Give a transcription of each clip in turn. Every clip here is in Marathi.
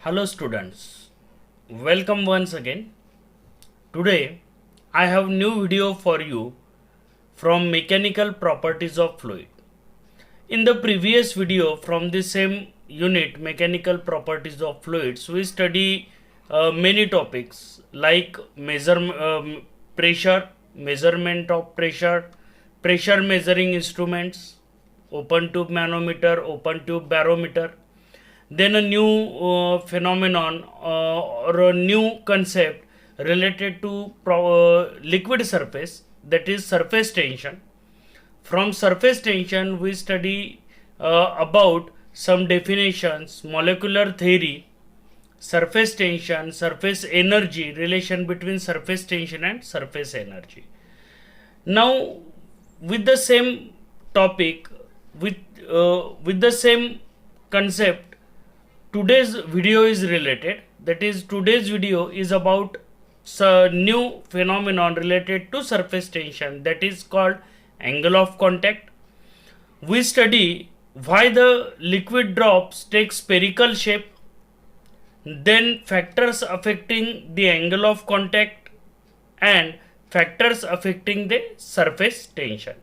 Hello students, welcome once again. Today I have new video for you from mechanical properties of fluid. In the previous video from the same unit mechanical properties of fluids, we study many topics like pressure, measurement of pressure, pressure measuring instruments, open tube manometer, open tube barometer. Then a new phenomenon or a new concept related to liquid surface, that is surface tension. From surface tension we study about some definitions, molecular theory, surface tension, surface energy, relation between surface tension and surface energy. Now with the same topic, with the same concept, today's video is related. That is, today's video is about new phenomenon related to surface tension, that is called angle of contact. We study why the liquid drops take spherical shape, then factors affecting the angle of contact and factors affecting the surface tension.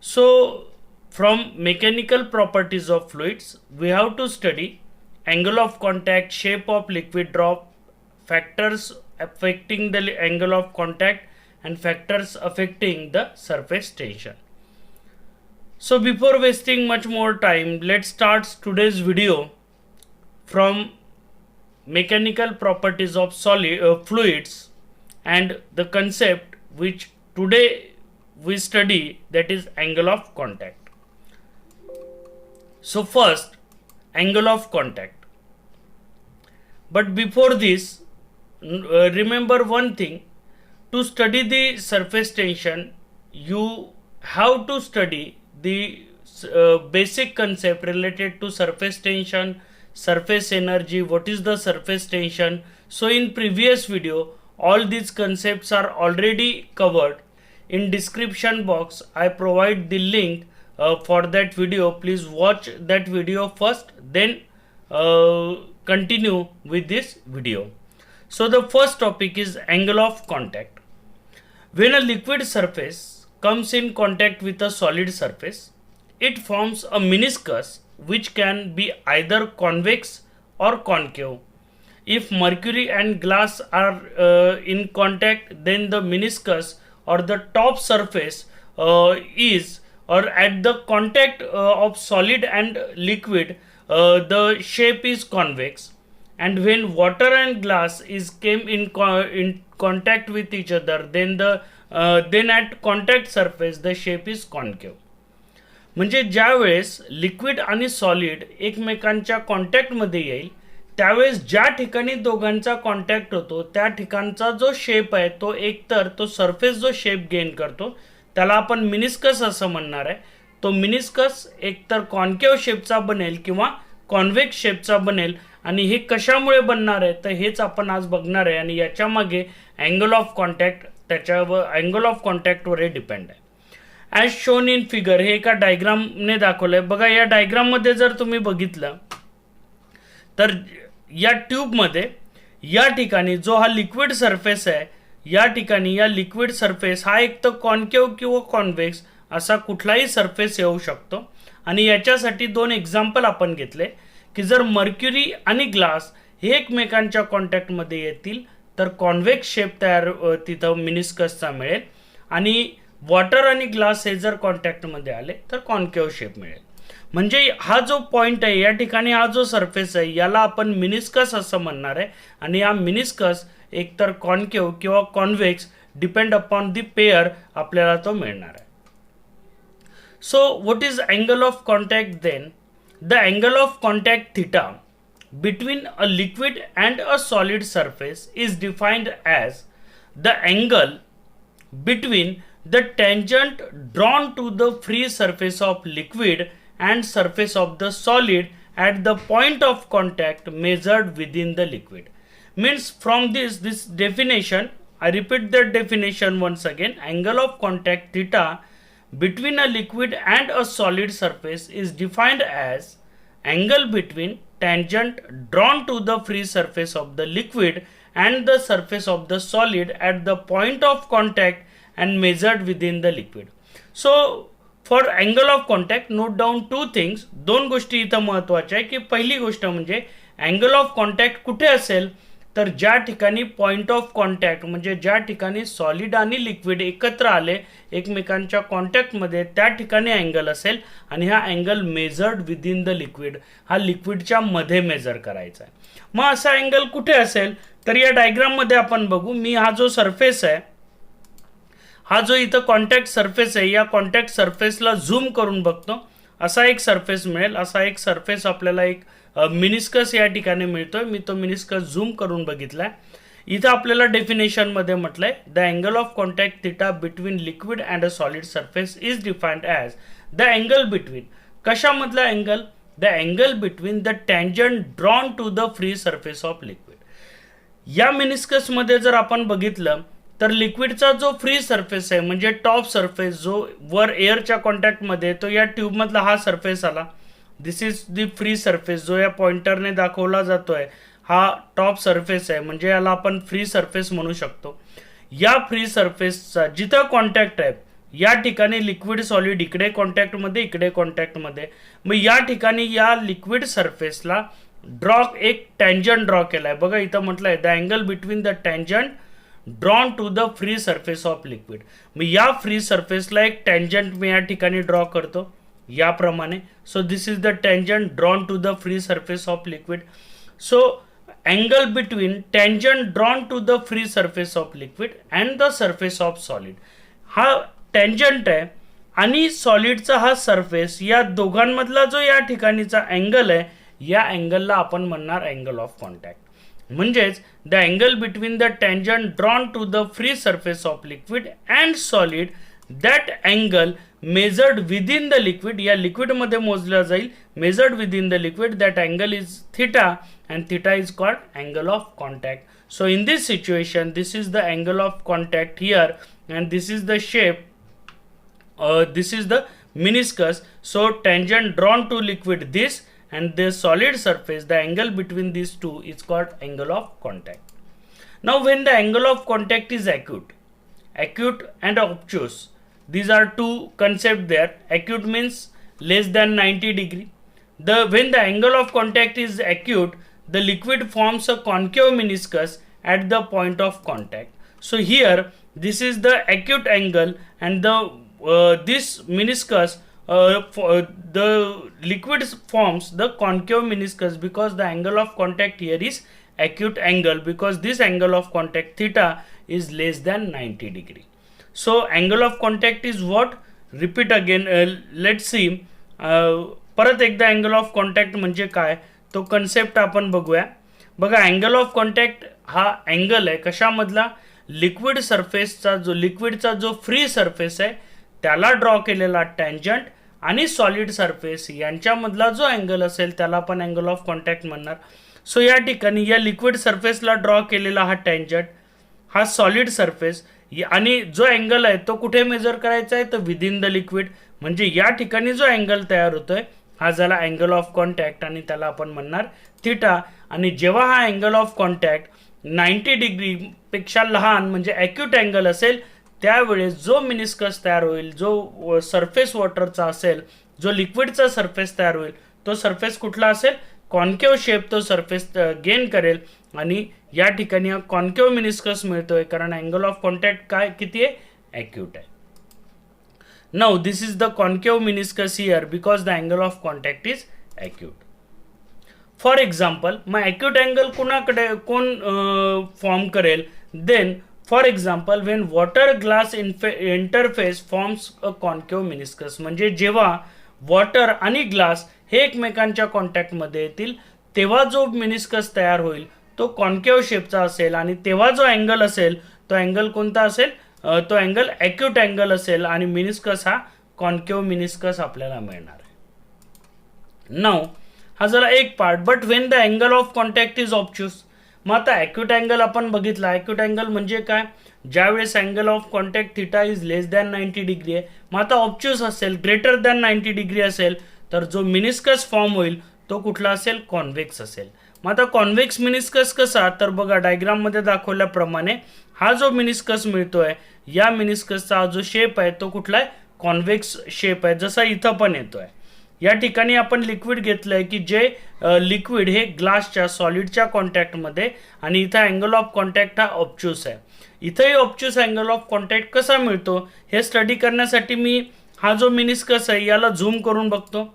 So from mechanical properties of fluids we have to study angle of contact, shape of liquid drop, factors affecting the angle of contact and factors affecting the surface tension. So before wasting much more time, let's start today's video from mechanical properties of fluids and the concept which today we study, that is angle of contact. So first, angle of contact. But before this, remember one thing: to study the surface tension you have to study the basic concept related to surface tension, surface energy, what is the surface tension. So in previous video all these concepts are already covered. In description box I provide the link for that video. Please watch that video first, then continue with this video. So the first topic is angle of contact. When a liquid surface comes in contact with a solid surface, it forms a meniscus which can be either convex or concave. If mercury and glass are in contact, then the meniscus or the top surface is, or at the contact of solid and liquid, the shape is convex. And when water and glass is came in contact with each other, then at contact surface the shape is concave. म्हणजे ज्या वेळेस लिक्विड आणि सॉलिड एकमेकांच्या कॉन्टॅक्टमध्ये येईल त्यावेळेस ज्या ठिकाणी दोघांचा कॉन्टॅक्ट होतो त्या ठिकाणचा जो शेप आहे तो एकतर तो सरफेस जो शेप गेन करतो त्याला आपण मिनिस्कस असं म्हणणार आहे. तो मिनिस्कस एकतर कॉन्केव शेपचा बनेल किंवा कॉन्व्हेक्स शेपचा बनेल. आणि हे कशामुळे बनणार आहे तर हेच आपण आज बघणार आहे. आणि याच्या मागे अँगल ऑफ कॉन्टॅक्ट, त्याच्यावर अँगल ऑफ कॉन्टॅक्टवर हे डिपेंड आहे. ॲज शोन इन फिगर, हे एका डायग्रामने दाखवलं आहे बघा. या डायग्राममध्ये जर तुम्ही बघितलं तर या ट्यूबमध्ये या ठिकाणी जो हा लिक्विड सरफेस आहे, या ठिकाणी या लिक्विड सरफेस हा एक तर कॉन्केव किंवा कॉन्व्हेक्स असा कुठलाही सरफेस येऊ शकतो. आणि याच्यासाठी दोन एक्झाम्पल आपण घेतले की जर मर्क्युरी आणि ग्लास हे एकमेकांच्या कॉन्टॅक्टमध्ये येतील तर कॉन्व्हेक्स शेप तयार तिथं मिनिस्कसचा मिळेल. आणि वॉटर आणि ग्लास हे जर कॉन्टॅक्टमध्ये आले तर कॉन्केव शेप मिळेल. म्हणजे हा जो पॉइंट आहे या ठिकाणी हा जो सरफेस आहे याला आपण मिनिस्कस असं म्हणणार आहे. आणि हा मिनिस्कस एकतर कॉन्केव किंवा convex depend upon the pair आपल्याला तो मिळणार आहे. So what is angle of contact then? The angle of contact theta between a liquid and a solid surface is defined as the angle between the tangent drawn to the free surface of liquid and surface of the solid at the point of contact measured within the liquid. Means from this definition, I repeat the definition once again: angle of contact theta between a liquid and a solid surface is defined as angle between tangent drawn to the free surface of the liquid and the surface of the solid at the point of contact and measured within the liquid. So for angle of contact, note down two things. दोन गोष्टी इथं महत्त्वाच्या आहे की पहिली गोष्ट म्हणजे अँगल ऑफ कॉन्टॅक्ट कुठे असेल तर ज्या ठिकाणी पॉइंट ऑफ कॉन्टॅक्ट म्हणजे ज्या ठिकाणी सॉलिड आणि लिक्विड एकत्र आले एकमेकांच्या कॉन्टॅक्टमध्ये त्या ठिकाणी अँगल असेल आणि हा angle measured within the liquid, हा लिक्विडच्या मध्ये मेजर करायचा आहे. मग असा अँगल कुठे असेल तर या डायग्राममध्ये आपण बघू. मी हा जो सरफेस आहे, हा जो इथं कॉन्टॅक्ट सरफेस आहे, या कॉन्टॅक्ट सरफेसला झूम करून बघतो. असा एक सरफेस मिळेल. असा एक सरफेस आपल्याला एक मिनिस्कस या ठिकाणी मिळतोय. मी तो मिनिस्कस झूम करून बघितलाय. इथं आपल्याला डेफिनेशनमध्ये म्हटलंय the angle of contact theta between liquid and a solid surface is defined as the angle between. कशामधला angle? The angle between the tangent drawn to the free surface of liquid. या मिनिस्कसमध्ये जर आपण बघितलं तर लिक्विडचा जो फ्री सरफेस आहे म्हणजे टॉप सरफेस जो वर एअरच्या कॉन्टॅक्टमध्ये, तो या ट्यूबमधला हा सरफेस आला. दिस इज द फ्री सरफेस जो या पॉइंटरने दाखवला जातोय, हा टॉप सरफेस आहे म्हणजे याला आपण फ्री सरफेस म्हणू शकतो. या फ्री सरफेसचा जिथं कॉन्टॅक्ट आहे या ठिकाणी लिक्विड सॉलिड इकडे कॉन्टॅक्टमध्ये, इकडे कॉन्टॅक्टमध्ये. मग या ठिकाणी या लिक्विड सरफेसला एक टँजंट ड्रॉ केलाय. बघा इथं म्हटलंय the angle between the tangent drawn to the free surface of liquid. मग या फ्री सरफेसला एक टँजंट मी या ठिकाणी ड्रॉ करतो याप्रमाणे. So this is the tangent drawn to the free surface of liquid. So angle between tangent drawn to the free surface of liquid and the surface of solid. हा टँजंट आहे आणि सॉलिडचा हा सरफेस, या दोघांमधला जो या ठिकाणीचा अँगल आहे या अँगलला आपण म्हणणार अँगल ऑफ कॉन्टॅक्ट. म्हणजेच the angle between the tangent drawn to the free surface of liquid and solid, that angle measured within the liquid, या लिक्विडमध्ये मोजला जाईल, measured within the liquid, that angle is theta and theta is called angle of contact. So in this situation this is the angle of contact here and this is the shape, this is the meniscus. So tangent drawn to liquid this and the solid surface, the angle between these two is called angle of contact. Now when the angle of contact is acute and obtuse, these are two concepts there. Acute means less than 90 degree. When the angle of contact is acute, the liquid forms a concave meniscus at the point of contact. So here this is the acute angle and this meniscus, the liquid forms the concave meniscus because the angle of contact here is acute angle, because this angle of contact theta is less than 90 degree. So angle of contact is what? Repeat again, let's see. परत एकदा अँगल ऑफ कॉन्टॅक्ट म्हणजे काय तो कन्सेप्ट आपण बघूया. बघा अँगल ऑफ कॉन्टॅक्ट हा अँगल आहे कशामधला? लिक्विड सरफेसचा, जो लिक्विडचा जो फ्री सरफेस आहे त्याला ड्रॉ केलेला टँजंट आणि सॉलिड सरफेस यांच्यामधला जो अँगल असेल त्याला आपण अँगल ऑफ कॉन्टॅक्ट म्हणणार. सो या ठिकाणी या लिक्विड सरफेसला ड्रॉ केलेला हा टँजंट, हा सॉलिड सरफेस, आणि जो अँगल आहे तो कुठे मेजर करायचा आहे तर विदिन द लिक्विड. म्हणजे या ठिकाणी जो अँगल तयार होतोय हा झाला अँगल ऑफ कॉन्टॅक्ट आणि त्याला आपण म्हणणार थिटा. आणि जेव्हा हा अँगल ऑफ कॉन्टॅक्ट 90 डिग्री पेक्षा लहान म्हणजे ॲक्यूट अँगल असेल त्यावेळेस जो मिनिस्कस तयार होईल, जो सरफेस वॉटरचा असेल, जो लिक्विडचा सरफेस तयार होईल तो सरफेस कुठला असेल? कॉन्केव शेप तो सरफेस गेन करेल आणि या ठिकाणी हा कॉन्केव मिनिस्कस मिळतोय कारण अँगल ऑफ कॉन्टॅक्ट काय किती आहे? ॲक्यूट आहे. Now this is the concave meniscus here because the angle of contact is acute. For example मग ॲक्यूट अँगल कोण फॉर्म करेल? Then for example when water glass interface forms a concave meniscus, म्हणजे जेव्हा वॉटर आणि ग्लास हे एकमेकांच्या कॉन्टॅक्टमध्ये येतील तेव्हा जो मिनिस्कस तयार होईल तो कॉन्केव शेपचा असेल आणि तेव्हा जो अँगल असेल तो अँगल कोणता असेल? तो अँगल ॲक्यूट अँगल असेल आणि मिनिस्कस हा कॉन्केव मिनिस्कस आपल्याला मिळणार आहे. नाउ हा झाला एक part. But when the angle of contact is obtuse, मग आता ॲक्यूट अँगल आपण बघितला. ॲक्यूट अँगल म्हणजे काय? ज्यावेळेस angle of contact theta is less than 90 degree आहे. मग आता ऑब्च्युअस असेल, ग्रेटर दॅन 90 डिग्री असेल तर जो मिनिस्कस फॉर्म होईल तो कुठला असेल, कॉन्व्हेक्स असेल. मग आता कॉन्व्हेक्स मिनिस्कस कसा, तर बघा डायग्राममध्ये दाखवल्याप्रमाणे हा जो मिनिस्कस मिळतोय, या मिनिस्कसचा जो शेप आहे तो कुठला आहे, कॉन्व्हेक्स शेप आहे, जसा इथं पण येतोय. या ठिकाणी आपण लिक्विड घेतलंय की जे लिक्विड हे ग्लासच्या सॉलिडच्या कॉन्टॅक्टमध्ये, आणि इथं अँगल ऑफ कॉन्टॅक्ट हा ऑब्च्युस आहे. इथंही ऑब्च्युस अँगल ऑफ कॉन्टॅक्ट कसा मिळतो हे स्टडी करण्यासाठी मी हा जो मिनिस्कस आहे याला झूम करून बघतो.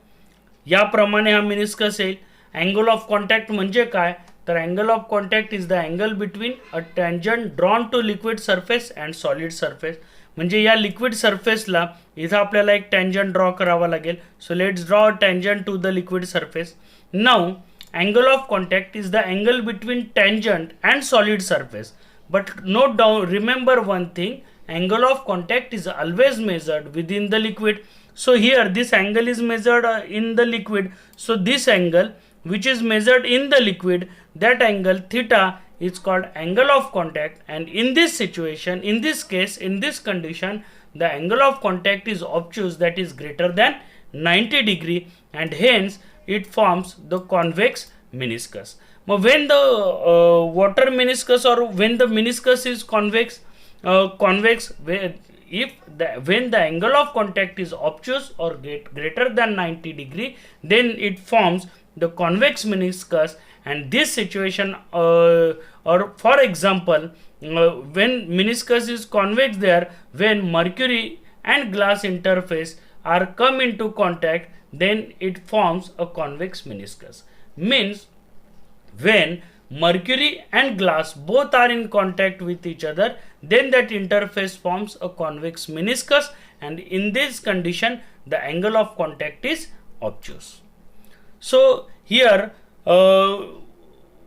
याप्रमाणे हा मिनिस्कस येईल. अँगल ऑफ कॉन्टॅक्ट म्हणजे काय, तर angle of contact is the angle between a tangent drawn to liquid surface and solid surface. म्हणजे या लिक्विड सरफेसला इथं आपल्याला एक टँजंट ड्रॉ करावा लागेल. So let's draw a tangent to the liquid surface. Now angle of contact is the angle between tangent and solid surface. But note down, remember one thing, angle of contact is always measured within the liquid. So here this angle is measured in the liquid. So this angle which is measured in the liquid, that angle theta is called angle of contact. And in this situation, in this case, in this condition, the angle of contact is obtuse, that is greater than 90 degree, and hence it forms the convex meniscus. When the water meniscus or when the meniscus is convex, when the angle of contact is obtuse or greater than 90 degree, then it forms the convex meniscus. And this situation, or for example, when meniscus is convex there, when mercury and glass interface are come into contact, then it forms a convex meniscus. Means when mercury and glass both are in contact with each other, then that interface forms a convex meniscus, and in this condition the angle of contact is obtuse. So here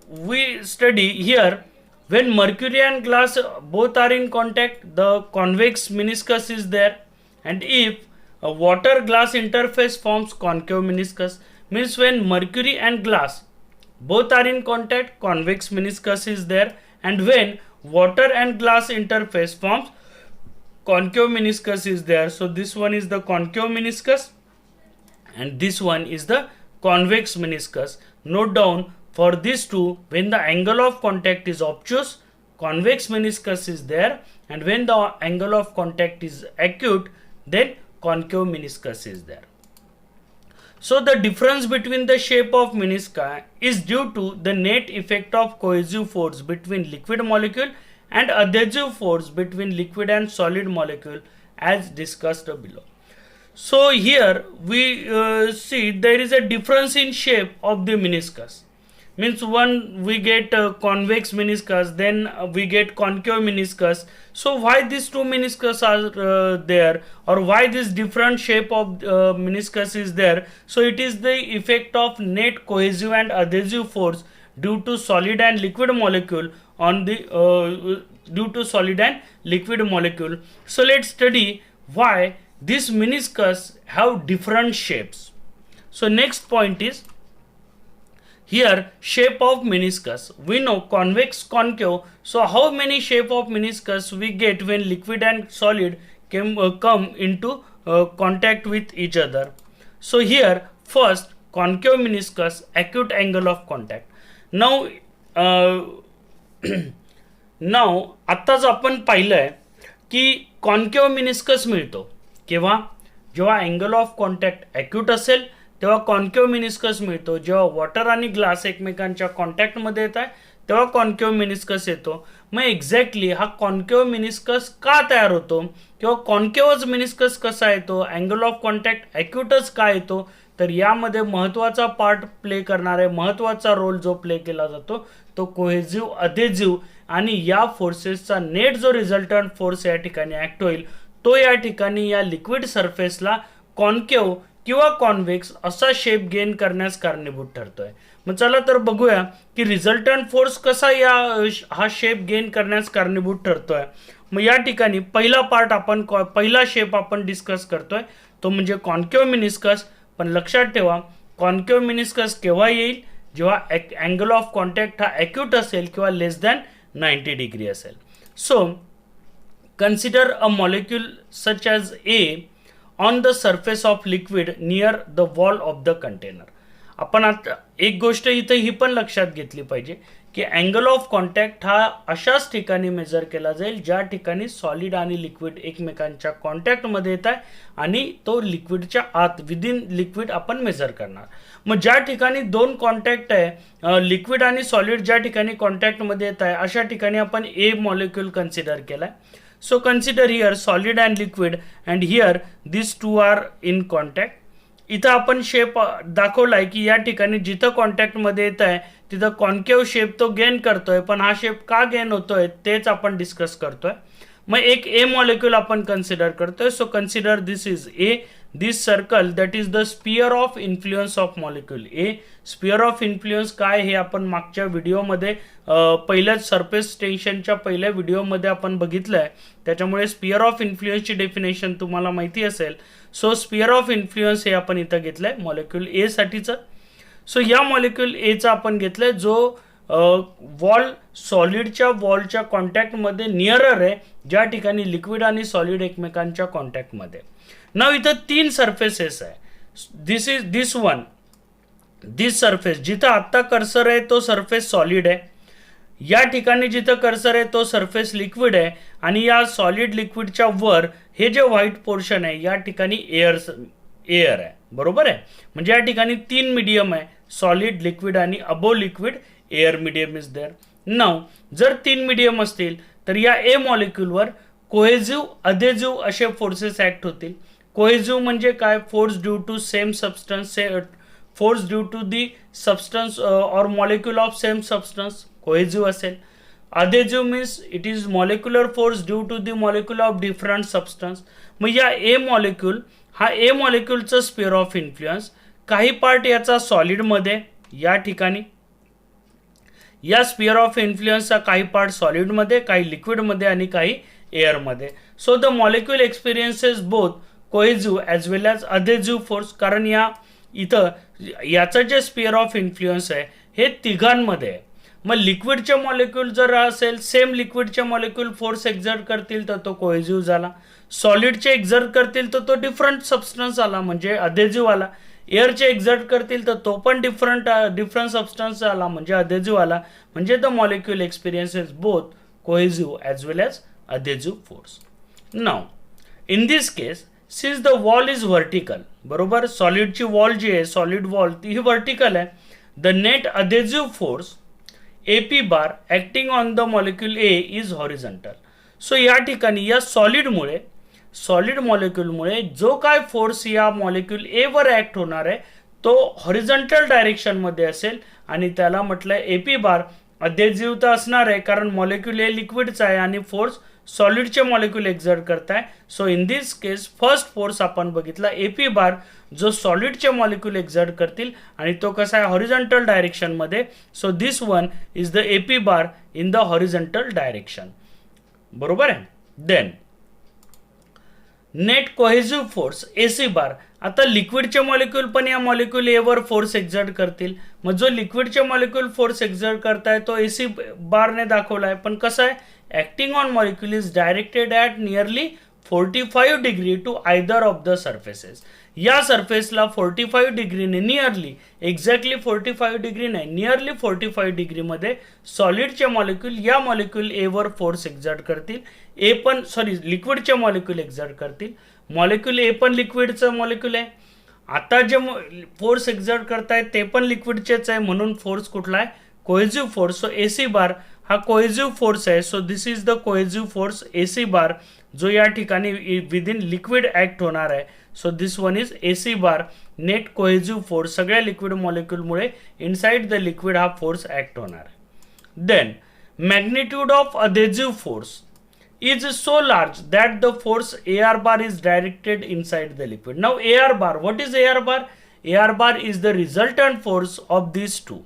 we study here, when mercury and glass both are in contact, the convex meniscus is there. And if a water glass interface forms concave meniscus. Means when mercury and glass both are in contact, convex meniscus is there. And when water and glass interface forms, concave meniscus is there. So this one is the concave meniscus and this one is the convex meniscus. Note down, for these two, when the angle of contact is obtuse, convex meniscus is there, and when the angle of contact is acute, then concave meniscus is there. So the difference between the shape of menisci is due to the net effect of cohesive force between liquid molecule and adhesive force between liquid and solid molecule, as discussed below. So here we see there is a difference in shape of the meniscus. Means one we get convex meniscus, then we get concave meniscus. So why these two meniscus are there, or why this different shape of meniscus is there? So it is the effect of net cohesive and adhesive force due to solid and liquid molecule on the due to solid and liquid molecule. So let's study why this meniscus have different shapes. So next point is, here shape of meniscus. We know convex, concave. So how many shape of meniscus we get when liquid and solid come into contact with each other? So here first concave meniscus, acute angle of contact. Now now आत्ताच आपण पाहिलंय की कॉन्केव मिनिस्कस मिळतो केव्हा, जेव्हा अँगल ऑफ कॉन्टॅक्ट ॲक्यूट असेल तेव्हा कॉन्केव मिनिस्कस मिळतो. जेव्हा वॉटर आणि ग्लास एकमेकांच्या कॉन्टॅक्टमध्ये येत आहे तेव्हा कॉन्केव मिनिस्कस येतो. मग एक्झॅक्टली हा कॉन्केव मिनिस्कस का तयार होतो किंवा कॉन्केवच मिनिस्कस कसा येतो, अँगल ऑफ कॉन्टॅक्ट ॲक्यूटच का येतो, तर यामध्ये महत्त्वाचा पार्ट प्ले करणारे, महत्त्वाचा रोल जो प्ले केला जातो तो कोहेजिव्ह, अधेजिव्ह, आणि या फोर्सेसचा नेट जो रिझल्टंट फोर्स या ठिकाणी ॲक्ट होईल तो या ठिकाणी या लिक्विड सरफेसला कॉन्केव किंवा कॉन्व्हेक्स असा शेप गेन करण्यास कारणीभूत ठरतोय. मग चला तर बघूया की रिझल्टंट फोर्स कसा हा शेप गेन करण्यास कारणीभूत ठरतोय. मग या ठिकाणी पहिला पार्ट आपण पहिला शेप आपण डिस्कस करतोय तो म्हणजे कॉन्केव मिनिस्कस. पण लक्षात ठेवा कॉन्केव मिनिस्कस केव्हा येईल, जेव्हा अँगल ऑफ कॉन्टॅक्ट हा ॲक्यूट असेल किंवा लेस दॅन 90 डिग्री असेल. So consider a molecule such as A on the surface of liquid near the wall of the container. आपण आता एक गोष्ट इथं ही पण लक्षात घेतली पाहिजे की अँगल ऑफ कॉन्टॅक्ट हा अशाच ठिकाणी मेजर केला जाईल ज्या ठिकाणी सॉलिड आणि लिक्विड एकमेकांच्या कॉन्टॅक्टमध्ये येत आहे आणि तो लिक्विडच्या आत विदिन लिक्विड आपण मेजर करणार. मग ज्या ठिकाणी दोन कॉन्टॅक्ट आहे लिक्विड आणि सॉलिड ज्या ठिकाणी कॉन्टॅक्टमध्ये येत आहे अशा ठिकाणी आपण ए मॉलिक्यूल कन्सिडर केलाय. So consider here solid and liquid and here this two are in contact. इथं आपण शेप दाखवलाय की या ठिकाणी जिथं कॉन्टॅक्टमध्ये येत आहे तिथं कॉन्केव शेप तो गेन करतोय, पण हा शेप का गेन होतोय तेच आपण डिस्कस करतोय. मग एक ए मॉलिक्यूल आपण कन्सिडर करतोय. So consider this is A, this circle that is the sphere of influence of molecule A. Sphere of influence काय हे आपण मागच्या व्हिडिओमध्ये पहिल्याच सरफेस टेन्शनच्या पहिल्या व्हिडिओमध्ये आपण बघितलं आहे, त्याच्यामुळे स्पियर ऑफ इन्फ्लुएन्सची डेफिनेशन तुम्हाला माहिती असेल. सो स्पियर ऑफ इन्फ्लुएन्स हे आपण इथं घेतलंय मॉलिक्यूल ए साठीचं. सो या मॉलिक्यूल एचा आपण घेतलंय जो वॉल सॉलिडच्या वॉलच्या कॉन्टॅक्टमध्ये नियरर आहे ज्या ठिकाणी लिक्विड आणि सॉलिड एकमेकांच्या कॉन्टॅक्टमध्ये. नाव इथं तीन सरफेसेस आहे. This is this one, this surface जिथं आत्ता कर्सर आहे तो सरफेस सॉलिड आहे. या ठिकाणी जिथं कर्सर आहे तो सरफेस लिक्विड आहे आणि या सॉलिड लिक्विडच्या वर हे जे व्हाईट पोर्शन आहे या ठिकाणी एअर आहे. बरोबर आहे. म्हणजे या ठिकाणी तीन मीडियम आहे सॉलिड, लिक्विड आणि above liquid air medium is there. Now जर तीन मीडियम असतील तर या ए मॉलिक्यूलवर कोहेजिव्ह अधेजिव्ह असे फोर्सेस ऍक्ट होतील. कोहेजिव्ह म्हणजे काय? Force due to same substance, force due to the substance और molecule of same substance cohesive असेल. Adhesive means it is molecular force due to the molecule of different substance. मग या ए मॉलिक्यूल हा ए मॉलिक्यूलचं स्पियर ऑफ इन्फ्लुएन्स काही पार्ट याचा सॉलिडमध्ये या ठिकाणी, या स्पियर ऑफ इन्फ्लुएन्सचा काही पार्ट सॉलिडमध्ये, काही लिक्विडमध्ये आणि काही एअरमध्ये. So the molecule experiences both cohesive as well as adhesive force. कारण या इथं याचं जे स्पियर ऑफ इन्फ्लुएन्स आहे हे तिघांमध्ये आहे. मग लिक्विडचे मॉलिक्यूल जर असेल सेम लिक्विडचे मॉलिक्यूल फोर्स एक्झर्ट करतील तर तो कोहेजिव्ह झाला. सॉलिडचे एक्झर्ट करतील तर तो डिफरंट सबस्टन्स आला म्हणजे अधेजिव्ह आला. एअरचे एक्झर्ट करतील तर तो पण डिफरंट सबस्टन्स आला म्हणजे अधेजिव्ह आला. म्हणजे the molecule experiences both cohesive as well as adhesive force. Now in this case since the wall is vertical, बरोबर, सॉलिडची वॉल जी आहे सॉलिड वॉल ती ही व्हर्टिकल आहे. The net adhesive force AP bar acting on the molecule A is horizontal. So या ठिकाणी या सॉलिड मॉलिक्यूलमुळे जो काय फोर्स या मॉलिक्यूल ए वर ॲक्ट होणार आहे तो हॉरिझॉन्टल डायरेक्शनमध्ये असेल आणि त्याला म्हटलंय AP बार. अधेजिव्ह तर असणार आहे कारण मॉलिक्यूल ए लिक्विडचा आहे आणि फोर्स सॉलिडचे मॉलिक्यूल एक्झर्ट करताय. So in this case first force आपण बघितला AP बार जो सॉलिडचे मॉलिक्यूल एक्झर्ट करतील आणि तो कसा आहे हॉरिझॉन्टल डायरेक्शनमध्ये. So this one is the AP bar in the horizontal direction. बरोबर आहे. Then net cohesive force AC bar. आता लिक्विडचे मॉलिक्यूल पण या मॉलिक्यूल ए वर फोर्स एक्झर्ट करतील. मग जो लिक्विडचे मॉलिक्यूल फोर्स एक्झर्ट करताय तो AC बारने दाखवला आहे. पण कसं आहे acting on molecule is directed at nearly 45 degree to either of the surfaces. या सरफेसला 45 डिग्रीने नियरली, एक्झॅक्टली 45 डिग्री नाही, नियरली 45 डिग्रीमध्ये सॉलिडचे मॉलिक्यूल या मॉलिक्यूल ए वर फोर्स एक्झर्ट करतील. लिक्विडचे मॉलिक्यूल एक्झर्ट करतील. मॉलिक्यूल ए पण लिक्विडचं मॉलिक्यूल आहे. आता जे फोर्स एक्झर्ट करतायत ते पण लिक्विडचेच आहे म्हणून फोर्स कुठला आहे cohesive force. So AC bar हा कोहेजिव्ह फोर्स आहे. So this is the cohesive force AC bar जो या ठिकाणी विदिन लिक्विड ॲक्ट होणार आहे. So this one is AC bar net cohesive force. सगळ्या लिक्विड मॉलिक्यूलमुळे इनसाइड द लिक्विड हा फोर्स ॲक्ट होणार आहे. Then magnitude of adhesive force is so large that the force AR bar is directed inside the liquid. Now AR bar, what is AR bar? AR bar is the resultant force of these two.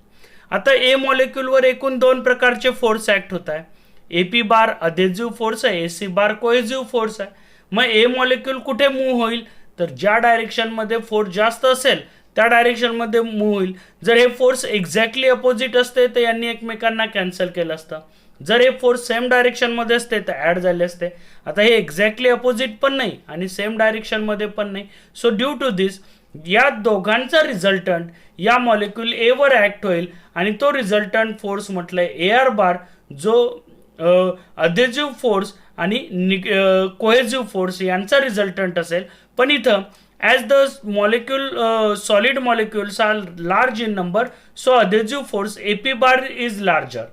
आता A मॉलिक्यूलवर एकूण दोन प्रकारचे फोर्स ऍक्ट होत आहे. AP बार अधेजिव्ह फोर्स आहे, AC बार कोहेजिव्ह फोर्स आहे. मग A मॉलिक्यूल कुठे मूव्ह होईल तर ज्या डायरेक्शनमध्ये फोर्स जास्त असेल त्या डायरेक्शनमध्ये मूव्ह होईल. जर हे फोर्स एक्झॅक्टली अपोजिट असते तर यांनी एकमेकांना कॅन्सल केलं असतं. जर हे फोर्स सेम डायरेक्शनमध्ये असते तर ॲड झाले असते. आता हे एक्झॅक्टली अपोजिट पण नाही आणि सेम डायरेक्शनमध्ये पण नाही. सो ड्यू टू दिस या दोघांचा रिझल्टंट या मॉलिक्यूल ए वर ऍक्ट होईल आणि तो रिझल्टंट फोर्स म्हटलंय ए आर बार, जो अधेसिव्ह फोर्स आणि कोहेसिव्ह फोर्स यांचा रिझल्टंट असेल. पण इथं as the molecule solid molecules are large in number, so adhesive force AP bar is larger.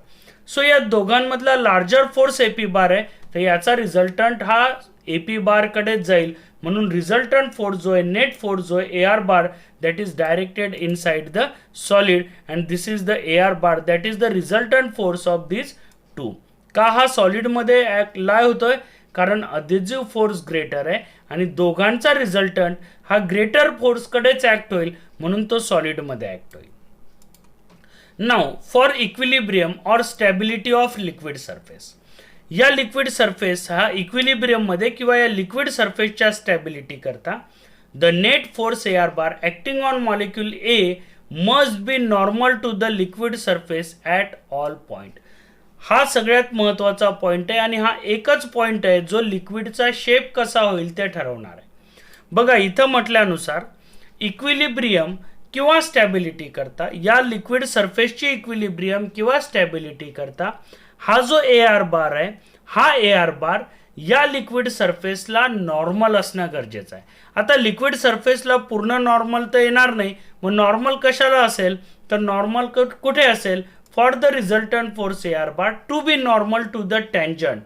So या दोघांमधला लार्जर फोर्स AP बार आहे, तर याचा रिझल्टंट हा AP बार कडे जाईल. म्हणून रिझल्टंट फोर्स जो आहे, नेट फोर्स जो आहे AR bar, that is directed inside the solid and this is the AR bar, that is the resultant force of these two. का हा सॉलिड मध्ये लाय होतोय? कारण अधेसिव्ह फोर्स ग्रेटर आहे आणि दोघांचा रिझल्टंट हा ग्रेटर फोर्स कडेच ऍक्ट होईल, म्हणून तो सॉलिड मध्ये ऍक्ट होईल. नाउ फॉर इक्विलिब्रियम और स्टॅबिलिटी ऑफ लिक्विड सरफेस, या लिक्विड सरफेस हा इक्विलिब्रियम मध्ये किंवा या लिक्विड सरफेसच्या स्टॅबिलिटी करता the net force AR bar acting on molecule A must be normal to the liquid surface at all point. हा सगळ्यात महत्त्वाचा पॉइंट आहे आणि हा एकच पॉइंट आहे जो लिक्विडचा शेप कसा होईल ते ठरवणार आहे. बघा इथं म्हटल्यानुसार इक्विलिब्रियम किंवा स्टॅबिलिटी करता, या लिक्विड सरफेसची इक्विलिब्रियम किंवा स्टॅबिलिटी करता हा जो AR बार आहे, हा AR बार या लिक्विड सरफेसला नॉर्मल असणं गरजेचं आहे. आता लिक्विड सरफेसला पूर्ण नॉर्मल तर येणार नाही, मग नॉर्मल कशाला असेल? तर नॉर्मल कुठे असेल? For the resultant force AR bar to be normal to the tangent.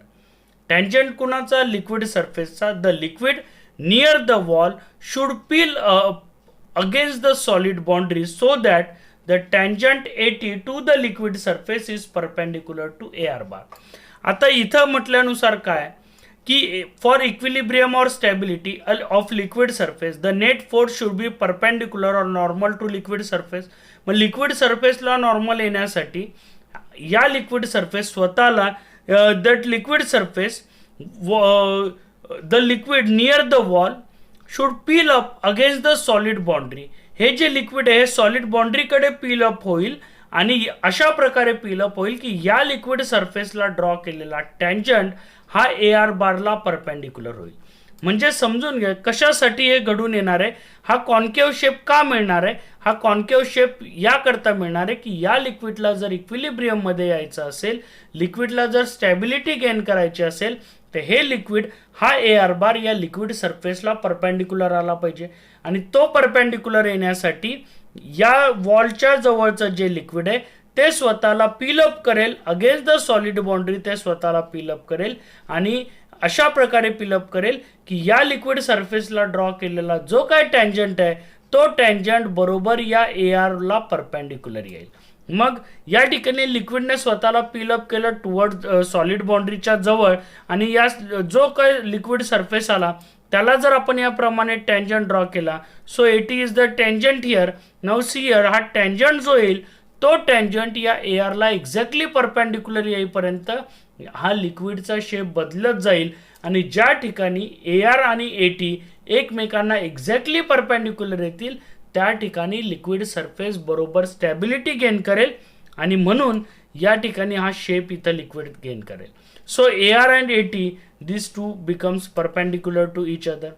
Tangent कुणाचा? लिक्विड सरफेसचा. The liquid near the wall should peel against the solid boundary so that the tangent AT to the liquid surface is perpendicular to AR bar. आता इथं म्हटल्यानुसार काय की फॉर इक्विलिब्रियम और stability of liquid surface the net force should be perpendicular और नॉर्मल टू लिक्विड सरफेस. मग लिक्विड सरफेसला नॉर्मल येण्यासाठी या लिक्विड सरफेस स्वतःला that liquid surface the liquid near the wall should peel up against the solid boundary. हे जे लिक्विड आहे हे सॉलिड बाउंड्रीकडे पील अप होईल आणि अशा प्रकारे पील अप होईल की या लिक्विड सरफेसला ड्रॉ केलेला टँजंट हा AR बारला परपेंडिक्युलर होईल. म्हणजे समजून घ्या कशासाठी हे घडून येणार आहे. हा कॉन्केव्ह शेप का मिळणार आहे? हा कॉन्केव्ह शेप याकरता मिळणार आहे की या लिक्विडला जर इक्विलिब्रियम मध्ये यायचं असेल, लिक्विडला जर स्टॅबिलिटी गेन करायची असेल, तर हे लिक्विड हा AR बार या लिक्विड सरफेसला परपेंडिक्युलर आला पाहिजे. आणि तो परपेंडिक्युलर येण्यासाठी या वॉलच्या जवळचं जे लिक्विड आहे ते स्वतःला पील अप करेल अगेन्स्ट द सॉलिड बाउंड्री, ते स्वतःला पील अप करेल आणि अशा प्रकारे पील अप करेल की या लिक्विड सरफेसला ड्रॉ केलेला जो काय टँजंट आहे तो टँजंट बरोबर या AR ला परपेंडिक्युलर येईल. मग या ठिकाणी लिक्विडने स्वतःला पील अप केलं टुवर्ड सॉलिड बाउंड्रीच्या जवळ आणि या जो काय लिक्विड सरफेस आला त्याला जर आपण याप्रमाणे टँजंट ड्रॉ केला, so AT is the tangent here. Now see here, हा टँजंट जो येईल तो टँजंट या AR ला एक्झॅक्टली परपेंडिक्युलर येईपर्यंत हा लिक्विडचा शेप बदलत जाईल आणि ज्या ठिकाणी AR आणि AT एकमेकांना एक्झॅक्टली परपेंडिक्युलर येतील त्या ठिकाणी लिक्विड सरफेस बरोबर स्टॅबिलिटी गेन करेल आणि म्हणून या ठिकाणी हा शेप इथं लिक्विड गेन करेल. So AR and AT these two becomes perpendicular to each other.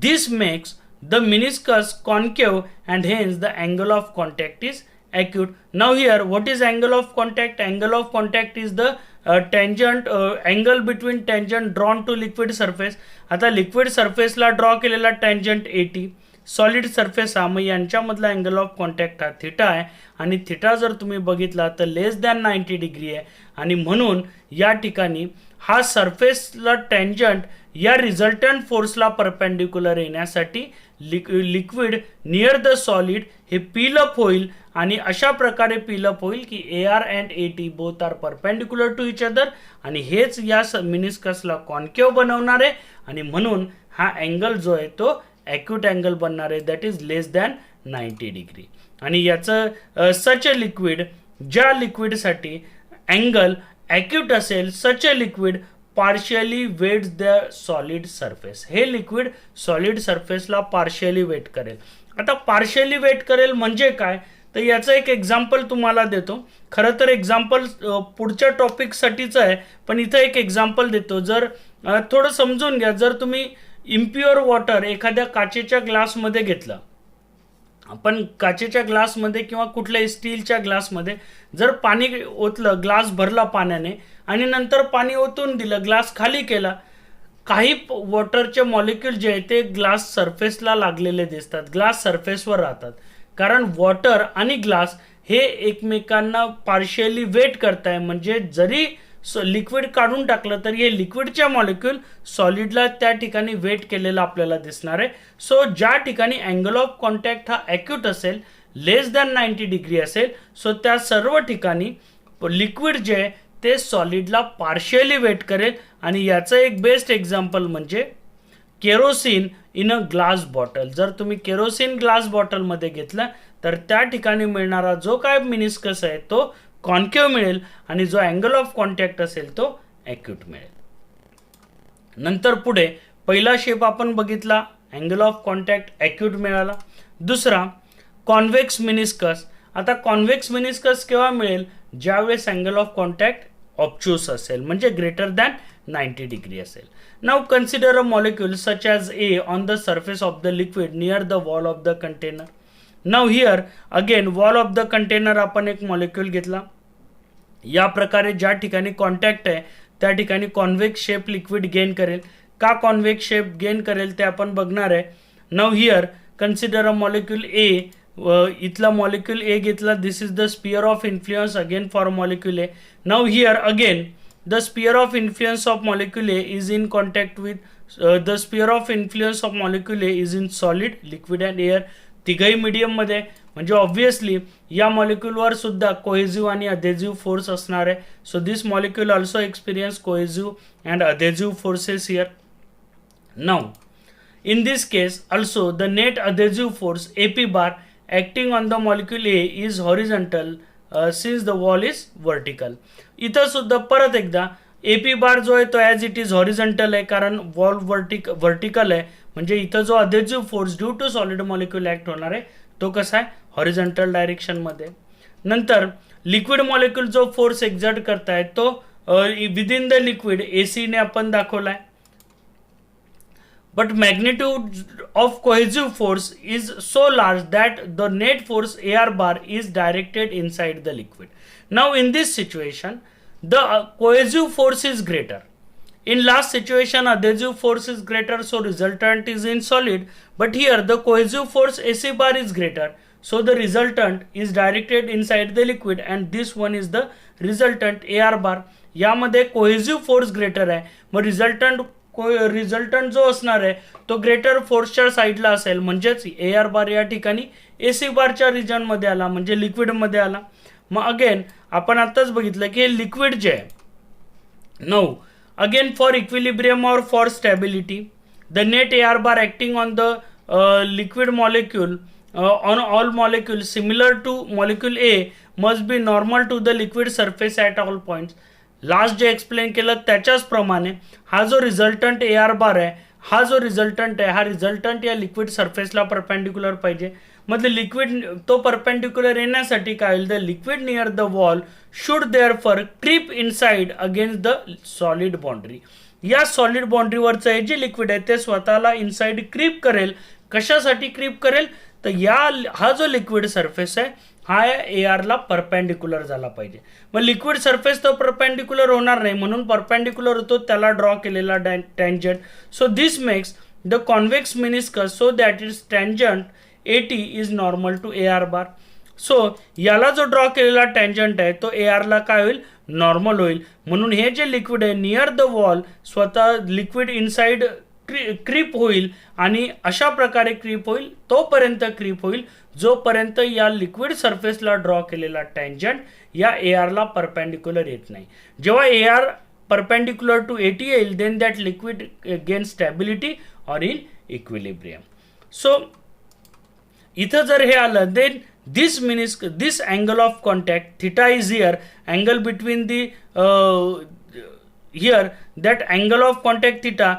This makes the meniscus concave and hence the angle of contact is acute. Now here what is angle of contact? Angle of contact is the tangent angle between tangent drawn to liquid surface. आता लिक्विड सरफेसला ड्रॉ केलेला टँजंट AT, सॉलिड सरफेस हा, मग यांच्यामधला अँगल ऑफ कॉन्टॅक्ट हा थिटा आहे आणि थिटा जर तुम्ही बघितला तर लेस दॅन 90 डिग्री आहे आणि म्हणून या ठिकाणी हा सरफेसला टँजंट या रिझल्टंट फोर्सला परपेंडिक्युलर येण्यासाठी लिक्विड नियर द सॉलिड हे पील अप होईल आणि अशा प्रकारे पील अप होईल की AR and AT both are perpendicular to each other आणि हेच या मिनिस्कसला कॉन्केव्ह बनवणार आहे आणि म्हणून हा अँगल जो आहे तो ॲक्यूट अँगल बनणार आहे, that is less than 90 degree. आणि याचं सच अ लिक्विड, ज्या लिक्विडसाठी अँगल ॲक्यूट असेल, such a liquid partially wets the solid surface. हे लिक्विड सॉलिड सरफेसला पार्शियली वेट करेल. आता पार्शियली वेट करेल म्हणजे काय, तर याचं एक एक्झाम्पल तुम्हाला देतो. खरं तर एक्झाम्पल पुढच्या टॉपिकसाठीच आहे पण इथं एक एक्झाम्पल देतो. जर थोडं समजून घ्या, जर तुम्ही इम्प्युअर वॉटर एखाद्या काचेच्या ग्लासमध्ये घेतलं, आपण काचेच्या ग्लासमध्ये किंवा कुठल्याही स्टीलच्या ग्लासमध्ये जर पाणी ओतलं, ग्लास भरला पाण्याने आणि नंतर पाणी ओतून दिलं, ग्लास खाली केला, काही वॉटरचे मॉलिक्यूल जे आहे ते ग्लास सरफेसला लागलेले दिसतात, ग्लास सरफेसवर राहतात, कारण वॉटर आणि ग्लास हे एकमेकांना पार्शियली वेट करताय, म्हणजे जरी लिक्विड काढून टाकलं तरी हे लिक्विडच्या मॉलिक्यूल सॉलिडला त्या ठिकाणी वेट केलेला आपल्याला दिसणार आहे. सो ज्या ठिकाणी अँगल ऑफ कॉन्टॅक्ट हा ॲक्यूट असेल, लेस दॅन 90 डिग्री असेल, सो त्या सर्व ठिकाणी लिक्विड जे आहे ते सॉलिडला पार्शियली वेट करेल. आणि याचं एक बेस्ट एक्झाम्पल म्हणजे kerosene in a glass bottle. जर तुम्ही केरोसिन ग्लास बॉटलमध्ये घेतलं तर त्या ठिकाणी मिळणारा जो काय मिनिस्कस आहे तो कॉन्केव्ह मिळेल आणि जो अँगल ऑफ कॉन्टॅक्ट असेल तो ॲक्यूट मिळेल. नंतर पुढे पहिला शेप आपण बघितला, अँगल ऑफ कॉन्टॅक्ट ॲक्यूट मिळाला. दुसरा कॉन्व्हेक्स मिनिस्कस. आता कॉन्व्हेक्स मिनिस्कस केव्हा मिळेल, ज्यावेळेस अँगल ऑफ कॉन्टॅक्ट ऑब्च्युस असेल, म्हणजे ग्रेटर दॅन 90 डिग्री असेल. Now consider a molecule such as A on the surface of the liquid near the wall of the container. Now here again wall of the container आपण एक मॉलिक्यूल घेतला, या प्रकारे ज्या ठिकाणी कॉन्टॅक्ट आहे त्या ठिकाणी कॉन्व्हेक्स शेप लिक्विड गेन करेल. का कॉन्व्हेक्स शेप गेन करेल ते आपण बघणार आहे. Now here consider a molecule A. इथला मॉलिक्यूल ए घेतला, this is the sphere of influence again for molecule A. Now here again the sphere of influence of molecule A is in contact with the sphere of influence of molecule A is in solid, liquid and air. तिघही मीडियम मध्ये, म्हणजे ऑब्व्हियसली या मॉलिक्यूलवर सुद्धा कोहेसिव्ह आणि अधेसिव्ह फोर्स असणार आहे. So this molecule also experience cohesive and adhesive forces here. Now in this case also the net adhesive force AP bar acting on the molecule A is horizontal since the wall is vertical. इथं सुद्धा परत एकदा AP बार जो आहे तो ॲज इट इज हॉरिझॉन्टल आहे, कारण वॉल वर्टिकल आहे, म्हणजे इथं जो adhesive force due to solid molecule act होणार आहे तो कसा आहे, हॉरिझॉन्टल डायरेक्शनमध्ये. नंतर लिक्विड मॉलिक्यूल जो फोर्स एक्झर्ट करताय तो विदिन द लिक्विड AC ने आपण दाखवलाय. But magnitude of cohesive force is so large that the net force AR bar is directed inside the liquid. Now in this situation, the cohesive force is greater. In last situation, adhesive force is greater, so resultant is in solid. But here the cohesive force AC bar is greater, so the resultant is directed inside the liquid, and this one is the resultant AR bar. यामध्ये cohesive force greater आहे, मग रिझल्टंट जो असणार आहे तो ग्रेटर फोर्सच्या साईडला असेल, म्हणजेच AR बार या ठिकाणी AC बारच्या रिजनमध्ये आला, म्हणजे लिक्विडमध्ये आला. मग अगेन आपण आताच बघितलं की हे लिक्विड जे आहे. नाउ अगेन फॉर इक्विलिब्रियम और for stability the net AR bar acting on the liquid molecule on all molecule similar to molecule A must be normal to the liquid surface at all points. Last जे एक्सप्लेन केलं त्याच्याच प्रमाणे हा जो रिझल्टंट AR बार आहे, हा जो रिझल्टंट आहे, हा रिझल्टंट या लिक्विड सरफेसला परपेंडिक्युलर पाहिजे. म्हणजे लिक्विड तो परपेंडिक्युलर येण्यासाठी काय होईल, the liquid near the wall should therefore creep inside against the solid boundary. या सॉलिड बाउंड्रीवरचं हे जे लिक्विड आहे ते स्वतःला इनसाइड क्रीप करेल. कशासाठी क्रीप करेल, तर हा जो लिक्विड सरफेस आहे हा AR ला परपेंडिक्युलर झाला पाहिजे. मग लिक्विड सरफेस तो परपेंडिक्युलर होणार नाही, म्हणून परपेंडिक्युलर होतो त्याला ड्रॉ केलेला tangent. So this makes the convex meniscus so that is tangent AT is normal to AR bar. So याला जो ड्रॉ केलेला टँजंट आहे तो AR ला काय होईल, नॉर्मल होईल. म्हणून हे जे लिक्विड आहे नियर द वॉल स्वतः लिक्विड इनसाइड क्रीप होईल, आणि अशा प्रकारे क्रीप होईल, तोपर्यंत क्रीप होईल जोपर्यंत या लिक्विड सरफेसला ड्रॉ केलेला टँजंट या AR ला परपेंडिक्युलर येत नाही. जेव्हा AR परपेंडिक्युलर टू AT येईल then that liquid gain stability or in equilibrium. So इथं जर हे आलं then this angle of contact theta is here, angle between the here that angle of contact theta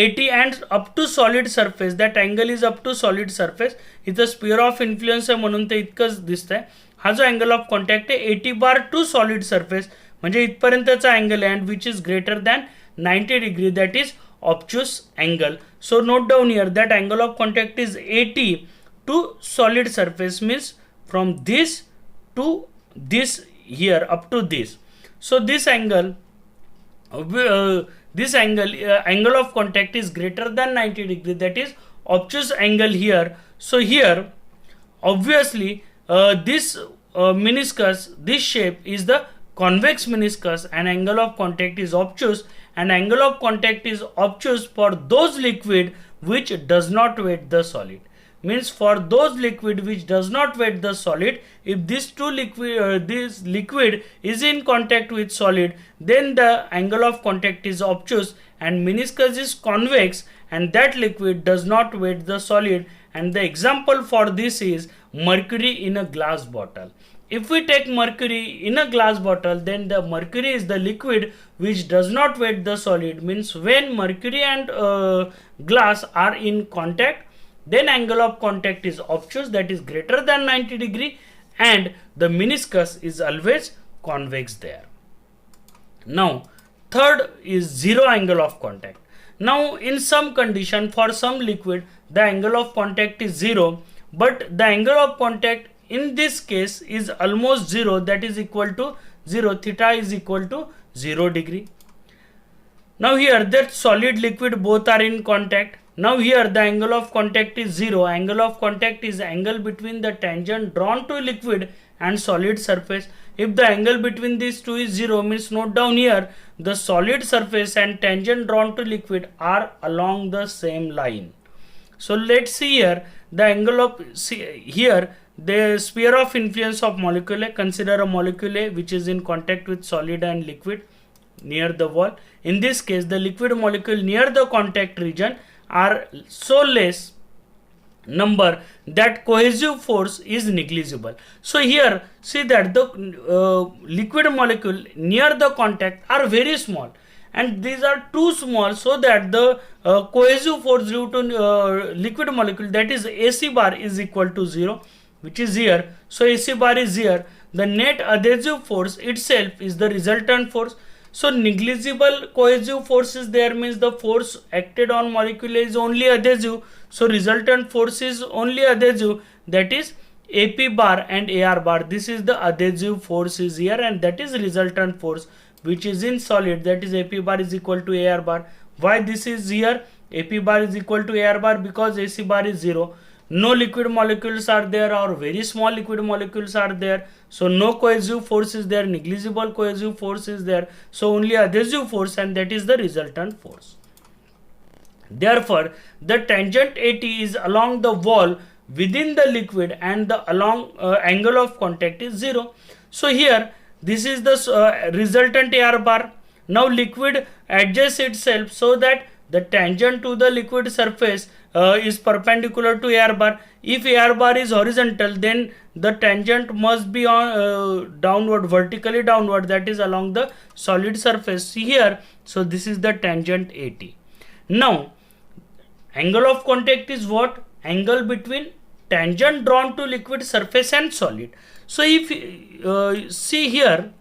AT and up to solid surface, that angle is up to solid surface. इथं स्पियर ऑफ इन्फ्लुएन्स आहे म्हणून ते इतकंच दिसतंय. हा जो अँगल ऑफ कॉन्टॅक्ट आहे AT bar to solid surface, म्हणजे इथपर्यंतचा अँगल आहे, and which is greater than 90 degree, that is obtuse angle. So note down here that angle of contact is 80 to solid surface, means from this to this here up to this. So this angle angle of contact is greater than 90 degree, that is obtuse angle here. So here obviously this meniscus, this shape is the convex meniscus, and angle of contact is obtuse, and angle of contact is obtuse for those liquid which does not wet the solid. Means for those liquid which does not wet the solid, if this liquid is in contact with solid, then the angle of contact is obtuse and meniscus is convex, and that liquid does not wet the solid. And the example for this is mercury in a glass bottle. If we take mercury in a glass bottle, then the mercury is the liquid which does not wet the solid. Means when mercury and glass are in contact, then angle of contact is obtuse, that is greater than 90 degree, and the meniscus is always convex there. Now third is zero angle of contact. Now in some condition, for some liquid the angle of contact is 0, but the angle of contact in this case is almost 0, that is equal to 0, theta is equal to 0 degree. Now here that solid liquid both are in contact. Now here the angle of contact is 0. Angle of contact is angle between the tangent drawn to liquid and solid surface. If the angle between these two is 0, means note down here the solid surface and tangent drawn to liquid are along the same line. So let's see here the angle of, here the sphere of influence of molecule. Consider a molecule which is in contact with solid and liquid near the wall. In this case the liquid molecule near the contact region are so less number that cohesive force is negligible. So here see that the liquid molecule near the contact are very small, and these are too small so that the cohesive force due to liquid molecule, that is AC bar, is equal to 0, which is here. So AC bar is here. The net adhesive force itself is the resultant force. So negligible cohesive force is there, means the force acted on molecule is only adhesive. So resultant force is only adhesive, that is AP bar and AR bar. This is the adhesive force is here, and that is resultant force which is in solid, that is AP bar is equal to AR bar. Why this is here AP bar is equal to AR bar? Because AC bar is 0. No liquid molecules are there, or very small liquid molecules are there, so no cohesive force is there, negligible cohesive force is there, so only adhesive force, and that is the resultant force. Therefore the tangent AT is along the wall within the liquid, and the angle of contact is 0. So here this is the resultant AR bar. Now liquid adjusts itself so that the tangent to the liquid surface is perpendicular to AR bar. If AR bar is horizontal, then the tangent must be on downward, vertically downward, that is along the solid surface. See here, so this is the tangent AT. Now angle of contact is what? Angle between tangent drawn to liquid surface and solid. So if see here,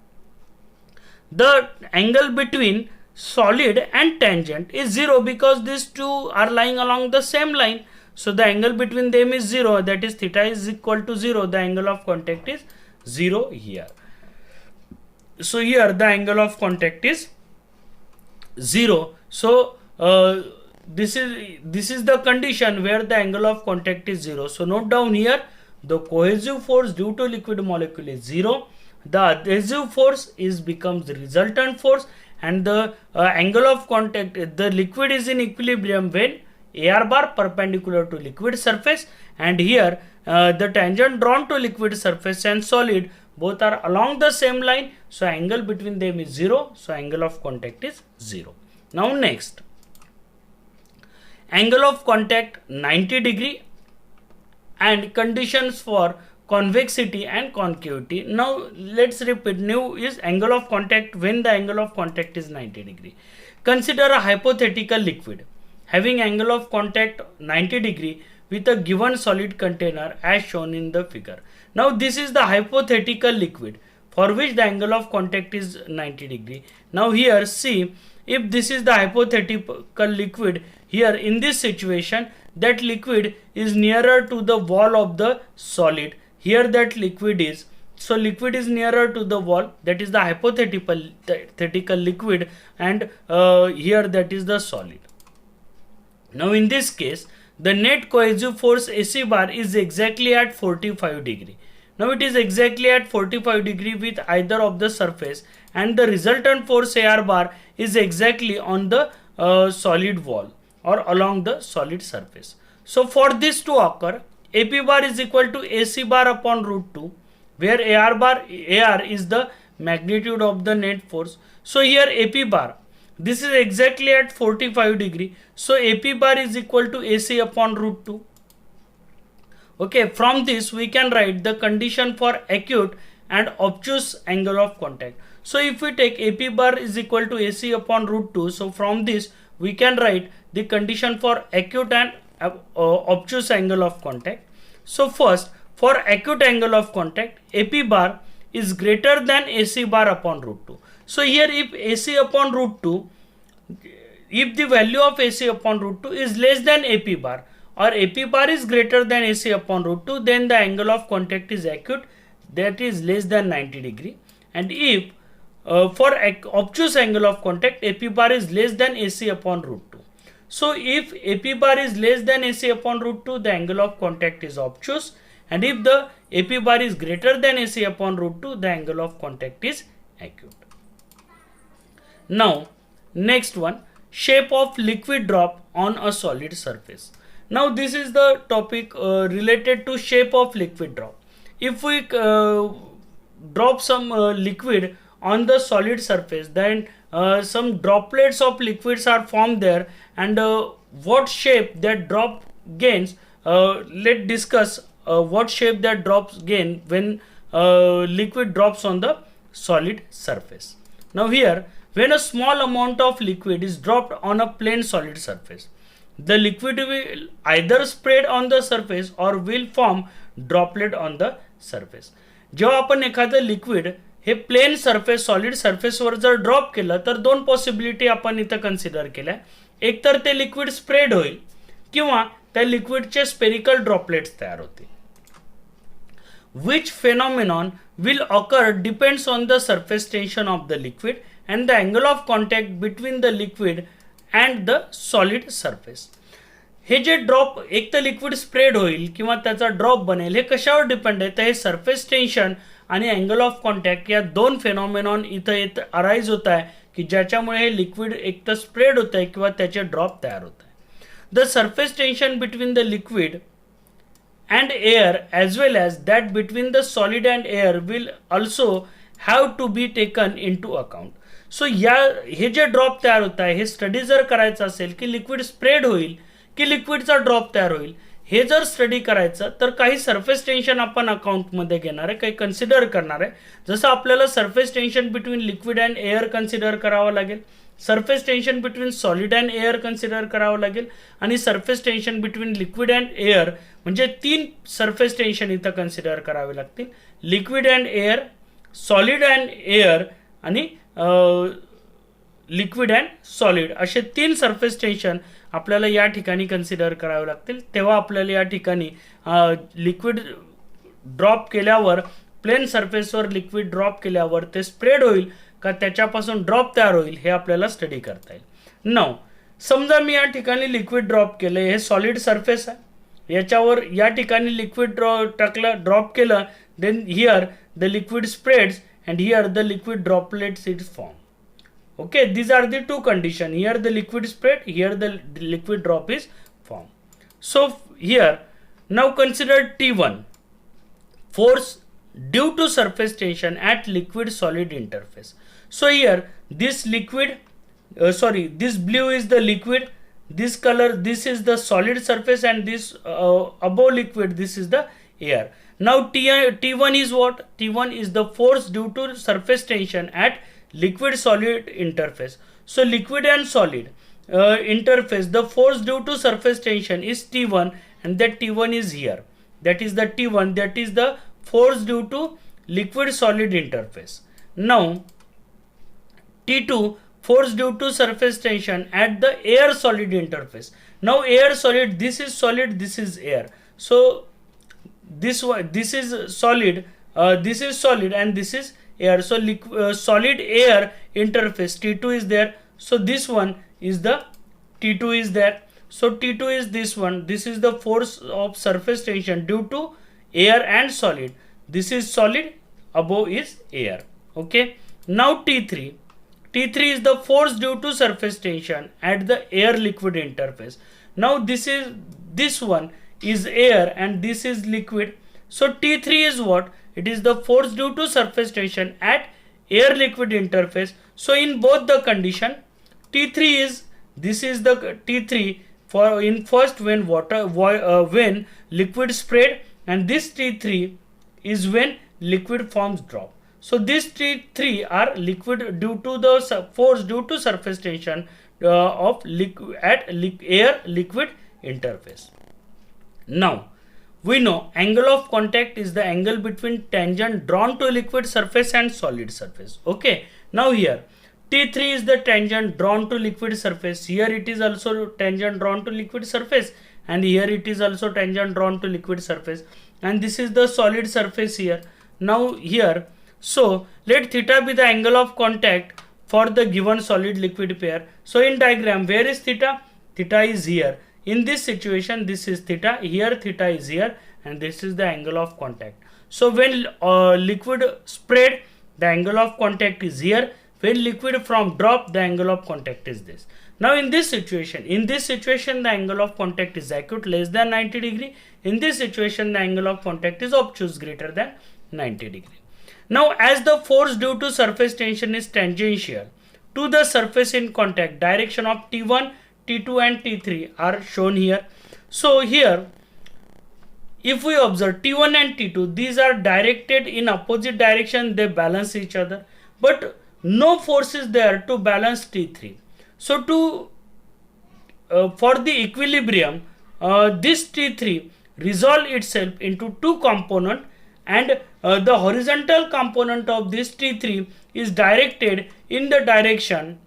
the angle between solid and tangent is 0, because these two are lying along the same line. So the angle between them is 0, that is theta is equal to 0. The angle of contact is 0 here. So here the angle of contact is 0. So this is the condition where the angle of contact is 0. So note down here the cohesive force due to liquid molecule is 0. The adhesive force becomes the resultant force, and the angle of contact, the liquid is in equilibrium when AR bar perpendicular to liquid surface, and here the tangent drawn to liquid surface and solid both are along the same line, so angle between them is 0, so angle of contact is 0. Now next, angle of contact 90 degree and conditions for convexity and concavity. Now let's repeat. New is angle of contact when the angle of contact is 90 degree. Consider a hypothetical liquid having angle of contact 90 degree with a given solid container as shown in the figure. Now this is the hypothetical liquid for which the angle of contact is 90 degree. Now here see, if this is the hypothetical liquid, here in this situation that liquid is nearer to the wall of the solid. Here that liquid is, so liquid is nearer to the wall, that is the hypothetical liquid, and here that is the solid. Now in this case the net cohesive force AC bar is exactly at 45 degree. Now it is exactly at 45 degree with either of the surface, and the resultant force AR bar is exactly on the solid wall or along the solid surface. So for this to occur, AP bar is equal to AC bar upon root 2, where AR is the magnitude of the net force. So here AP bar, this is exactly at 45 degree. So AP bar is equal to AC upon root 2. Okay, from this we can write the condition for acute and obtuse angle of contact. So if we take AP bar is equal to AC upon root 2, so from this we can write the condition for acute and obtuse angle of contact. So first, for acute angle of contact, AP bar is greater than AC bar upon root 2. So here if AC upon root 2, if the value of AC upon root 2 is less than AP bar, or AP bar is greater than AC upon root 2, then the angle of contact is acute, that is less than 90 degree. And if for obtuse angle of contact, AP bar is less than AC upon root 2. So if AP bar is less than AC upon root 2, the angle of contact is obtuse, and if the AP bar is greater than AC upon root 2, the angle of contact is acute. Now next one, shape of liquid drop on a solid surface. Now this is the topic related to shape of liquid drop. If we drop some liquid on the solid surface, then some droplets of liquids are formed there, and what shape that drop gains, let's discuss what shape that drops gain when liquid drops on the solid surface. Now here, when a small amount of liquid is dropped on a plain solid surface, the liquid will either spread on the surface or will form droplet on the surface. जेव्हा आपण एखादं लिक्विड हे प्लेन सरफेस सॉलिड सरफेसवर जर ड्रॉप केलं तर दोन पॉसिबिलिटी आपण इथं कन्सिडर केल्या. एक तर ते लिक्विड स्प्रेड होईल किंवा त्या लिक्विडचे स्पेरिकल ड्रॉपलेट्स तयार होतील. Which phenomenon will occur depends on the surface tension of the liquid and the angle of contact between the liquid and the solid surface. हे जे ड्रॉप, एक तर लिक्विड स्प्रेड होईल किंवा त्याचा ड्रॉप बनेल, हे कशावर डिपेंड आहे तर हे सरफेस टेन्शन आणि अँगल ऑफ कॉन्टॅक्ट या दोन फेनॉमेनॉन इथं अराइज होत आहे की ज्याच्यामुळे हे लिक्विड एक तर स्प्रेड होत आहे किंवा त्याचे ड्रॉप तयार होत आहे. The surface tension between the liquid and air as well as that between the solid and air will also have to be taken into account. So हे जे ड्रॉप तयार होत आहे हे स्टडी जर करायचं असेल की लिक्विड स्प्रेड होईल की लिक्विडचा ड्रॉप तयार होईल, हे जर स्टडी करायचं तर काही सरफेस टेन्शन आपण अकाउंटमध्ये घेणार आहे, काही कन्सिडर करणार आहे. जसं आपल्याला surface tension between liquid and air consider करावं लागेल, surface tension between solid and air consider करावं लागेल, आणि surface tension between liquid and air म्हणजे तीन सरफेस टेन्शन इथं कन्सिडर करावे लागतील. Liquid and air, solid and air आणि लिक्विड अँड सॉलिड असे तीन सरफेस टेन्शन आपल्याला या ठिकाणी कन्सिडर करावे लागतील. तेव्हा आपल्याला या ठिकाणी लिक्विड ड्रॉप केल्यावर, प्लेन सरफेसवर लिक्विड ड्रॉप केल्यावर ते स्प्रेड होईल का त्याच्यापासून ड्रॉप तयार होईल हे आपल्याला स्टडी करता येईल. नाउ समजा मी या ठिकाणी लिक्विड ड्रॉप केलं, हे सॉलिड सरफेस आहे, याच्यावर या ठिकाणी लिक्विड ड्रॉप केलं, then here the liquid spreads and here the liquid droplets is formed. Okay, these are the two conditions. Here the liquid spread, here the liquid drop is formed. So here now consider T1, force due to surface tension at liquid solid interface. So here this liquid, this blue is the liquid, this color, this is the solid surface, and this above liquid, this is the air. Now T1 is what? T1 is the force due to surface tension at liquid solid interface. So liquid and solid interface, the force due to surface tension is T1, and that T1 is here. That is the T1, that is the force due to liquid solid interface. Now T2, force due to surface tension at the air solid interface. Now air solid, this is solid, this is air. So this is solid, this is solid, and this is air. So solid air interface T2 is there. So this one is the T2 is there. So T2 is this one. This is the force of surface tension due to air and solid. This is solid, above is air. Okay. Now T3. T3 is the force due to surface tension at the air liquid interface. Now this one is air and this is liquid. So T3 is what? It is the force due to surface tension at air liquid interface. So in both the condition, T3 is, this is the T3 for in first when when liquid spread, and this T3 is when liquid forms drop. So these T3 are liquid due to the force due to surface tension of air liquid interface. Now we know angle of contact is the angle between tangent drawn to liquid surface and solid surface. Okay. Now here T3 is the tangent drawn to liquid surface. Here it is also tangent drawn to liquid surface, and here it is also tangent drawn to liquid surface, and this is the solid surface here. Now here, so let theta be the angle of contact for the given solid liquid pair. So in diagram, where is theta? Theta is here. In this situation, this is theta, here theta is here, and this is the angle of contact. So when liquid spread, the angle of contact is here. When liquid from drop, the angle of contact is this. Now in this situation, the angle of contact is acute, less than 90 degree. In this situation, the angle of contact is obtuse, greater than 90 degree. Now as the force due to surface tension is tangential to the surface in contact, direction of T1, T2 and T3 are shown here. So here, if we observe T1 and T2, these are directed in opposite direction, they balance each other, but no force is there to balance T3. So for the equilibrium, this T3 resolve itself into two components, and the horizontal component of this T3 is directed in the direction,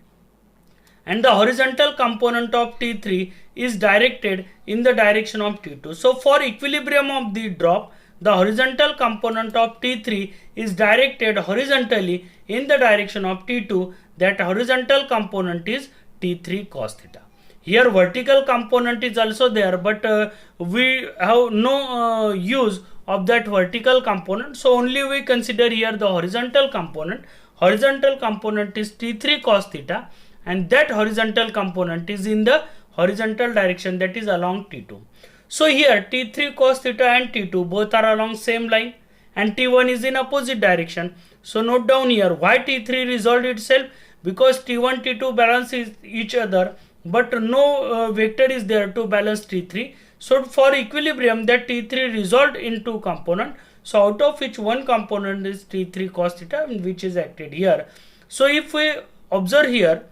and the horizontal component of T3 is directed in the direction of T2. So for equilibrium of the drop, the horizontal component of T3 is directed horizontally in the direction of T2. That horizontal component is T3 cos theta. Here vertical component is also there, but we have no use of that vertical component. So only we consider here the horizontal component. Horizontal component is T3 cos theta, and that horizontal component is in the horizontal direction, that is along T2. So here T3 cos theta and T2 both are along same line, and T1 is in opposite direction. So note down here why T3 resolved itself, because T1, T2 balance each other, but no vector is there to balance T3. So for equilibrium, that T3 resolved into two component. So out of which one component is T3 cos theta, which is acted here. So if we observe here,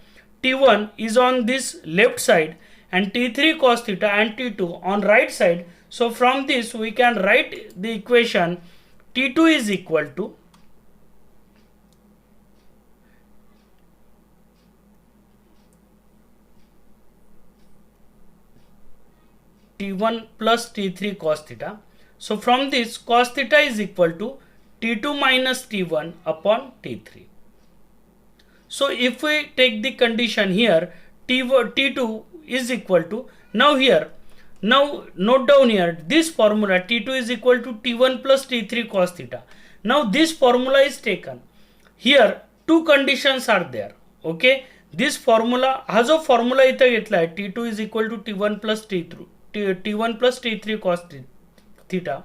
T1 is on this left side and T3 cos theta and T2 on right side. So from this we can write the equation T2 is equal to T1 plus T3 cos theta. So from this cos theta is equal to T2 minus T1 upon T3. So if we take the condition here, T2 is equal to, now note down here this formula, T2 is equal to T1 plus T3 cos theta. Now this formula is taken. Here two conditions are there. Okay, this formula has a formula इथे घेतला आहे, T2 is equal to T1 plus T1 plus T3 cos theta.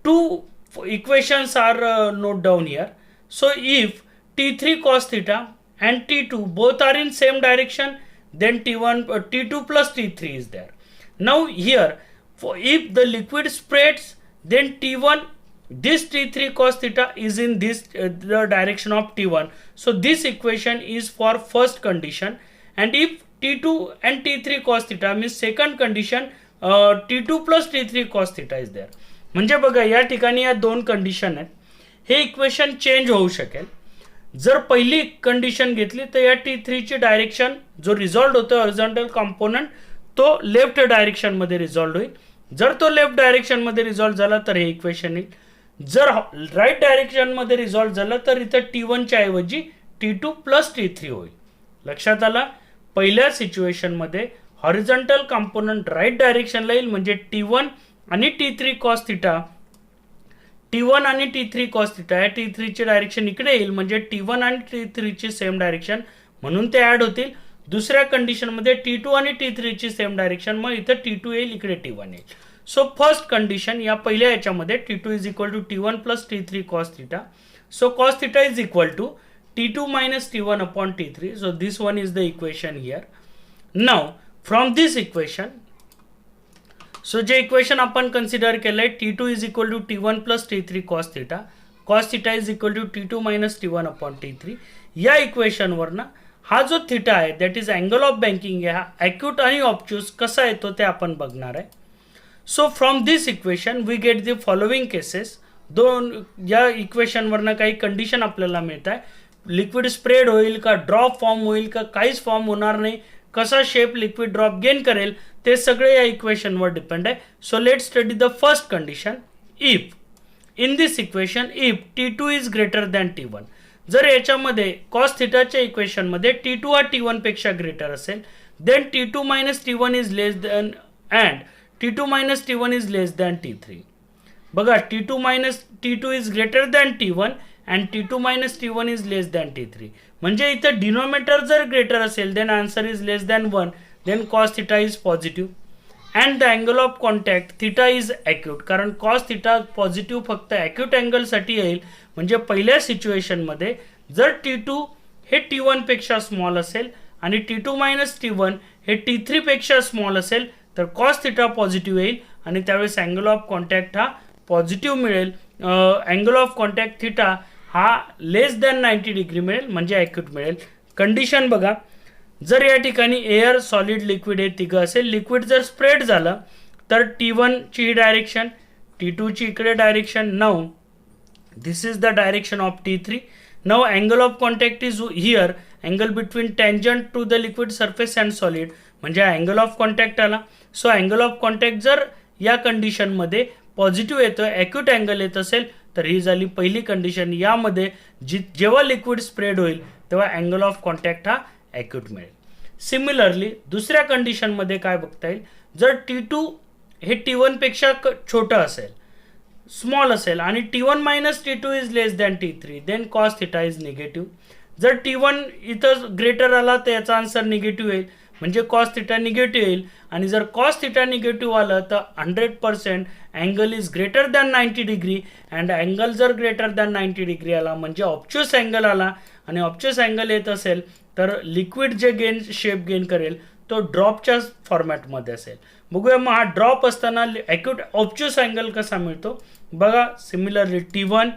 Two equations are note down here. So if T3 cos theta and T2 both are in same direction, then T2 plus T3 is there. Now here, if the liquid spreads, then T1, this T3 cos theta is in this the direction of T1. So this equation is for first condition, and if T2 and T3 cos theta means second condition, T2 plus T3 cos theta is there. म्हणजे बघा या ठिकाणी या दोन कंडिशन आहेत, हे इक्वेशन चेंज होऊ शकेल. जर पहिली कंडिशन घेतली तर या T3 ची डायरेक्शन जो रिझॉल्व्ड होतो हॉरिझॉन्टल कंपोनंट तो लेफ्ट डायरेक्शनमध्ये रिझॉल्व्ह होईल. जर तो लेफ्ट डायरेक्शनमध्ये रिझॉल्व्ह झाला तर हे इक्वेशन येईल. जर राईट डायरेक्शनमध्ये रिझॉल्व्ह झालं तर इथं T1च्या ऐवजी T2 प्लस T3 होईल. लक्षात आला. पहिल्या सिच्युएशनमध्ये हॉरिझॉन्टल कंपोनंट राईट डायरेक्शनला येईल म्हणजे T1 आणि T3 कॉस थिटा. T1 आणि T3 कॉस थिटा या T3 ची डायरेक्शन इकडे येईल म्हणजे T1 आणि T3 ची सेम डायरेक्शन म्हणून ते ऍड होतील. दुसऱ्या कंडिशनमध्ये T2 आणि T3 ची सेम डायरेक्शन मग इथं T2 येईल इकडे T1 येईल. सो फर्स्ट कंडिशन या पहिल्या याच्यामध्ये T2 is equal to T1 plus T3 cos theta. So cos theta is equal to T2 minus T1 upon T3. So this one is the equation here. Now from this equation, so जे इक्वेशन आपण कन्सिडर केलंय T2 is equal to T1 plus T3 cos theta. Cos theta is equal to T2 minus T1 upon T3. या इक्वेशन वरना हा जो थिटा आहे that is angle of banking आहे हा ॲक्यूट आणि ऑब्च्यूज कसा येतो ते आपण बघणार आहे. So from this equation we get the following cases. दोन या इक्वेशन वरना काही कंडिशन आपल्याला मिळत आहे. लिक्विड स्प्रेड होईल का, ड्रॉप फॉर्म होईल का, काहीच फॉर्म होणार नाही, कसा शेप लिक्विड ड्रॉप गेन करेल ते सगळे या इक्वेशनवर डिपेंड आहे. So let study the first condition. If in this equation if T2 is greater than T1, जर याच्यामध्ये कॉस थिटाच्या इक्वेशनमध्ये T2 हा T1 पेक्षा ग्रेटर असेल then T2 minus T1 is less than and T2 minus T1 is less than T3. बघा T2 minus T2 is greater than T1 and T2 minus T1 is less than T3. म्हणजे इथं डिनोमिनेटर जर ग्रेटर असेल then answer is less than 1 then cos theta is positive and the angle of contact theta is acute. कारण कॉस थिटा पॉझिटिव्ह फक्त ॲक्यूट अँगलसाठी येईल. म्हणजे पहिल्या सिच्युएशनमध्ये जर T2 हे T1 पेक्षा स्मॉल असेल आणि T2 मायनस T1 हे T3 पेक्षा स्मॉल असेल तर कॉस थिटा पॉझिटिव्ह येईल आणि त्यावेळेस अँगल ऑफ कॉन्टॅक्ट हा पॉझिटिव्ह मिळेल. अँगल ऑफ कॉन्टॅक्ट थिटा हा लेस दॅन 90 डिग्री मिळेल म्हणजे ॲक्यूट मिळेल. कंडिशन बघा. जर या ठिकाणी एअर सॉलिड लिक्विड हे तिघं असेल, लिक्विड जर स्प्रेड झालं तर T1 ची ही डायरेक्शन, T2 ची इकडे direction. Now this is the direction of T3. Now angle of contact is here, angle between tangent to the liquid surface and solid म्हणजे अँगल ऑफ कॉन्टॅक्ट आला. सो अँगल ऑफ कॉन्टॅक्ट जर या कंडिशनमध्ये पॉझिटिव्ह येतोय, ॲक्यूट अँगल येत असेल तर ही झाली पहिली कंडिशन. यामध्ये जेव्हा लिक्विड स्प्रेड होईल तेव्हा अँगल ऑफ कॉन्टॅक्ट हा ॲक्यूट मिळेल. सिमिलरली दुसऱ्या कंडिशनमध्ये काय बघता येईल. जर T2 हे T1 पेक्षा छोटं असेल, स्मॉल असेल आणि T1 minus T2 is less than T3 then cos theta is negative. जर T1 इथं ग्रेटर आला तर याचा आन्सर निगेटिव्ह येईल म्हणजे कॉस थिटा निगेटिव्ह येईल. आणि जर कॉस थिटा निगेटिव्ह आलं तर 100% angle is greater than 90 degree and angle जर ग्रेटर दॅन 90 डिग्री आला म्हणजे ऑब्च्युअस अँगल आला आणि ऑब्च्युअस अँगल येत असेल तर लिक्विड जे शेप गेन करेल तो ड्रॉपच्या फॉर्मॅटमध्ये असेल. बघूया मग हा ड्रॉप असताना ॲक्यूट ऑब्च्युअस अँगल कसा मिळतो. बघा सिमिलरली T1,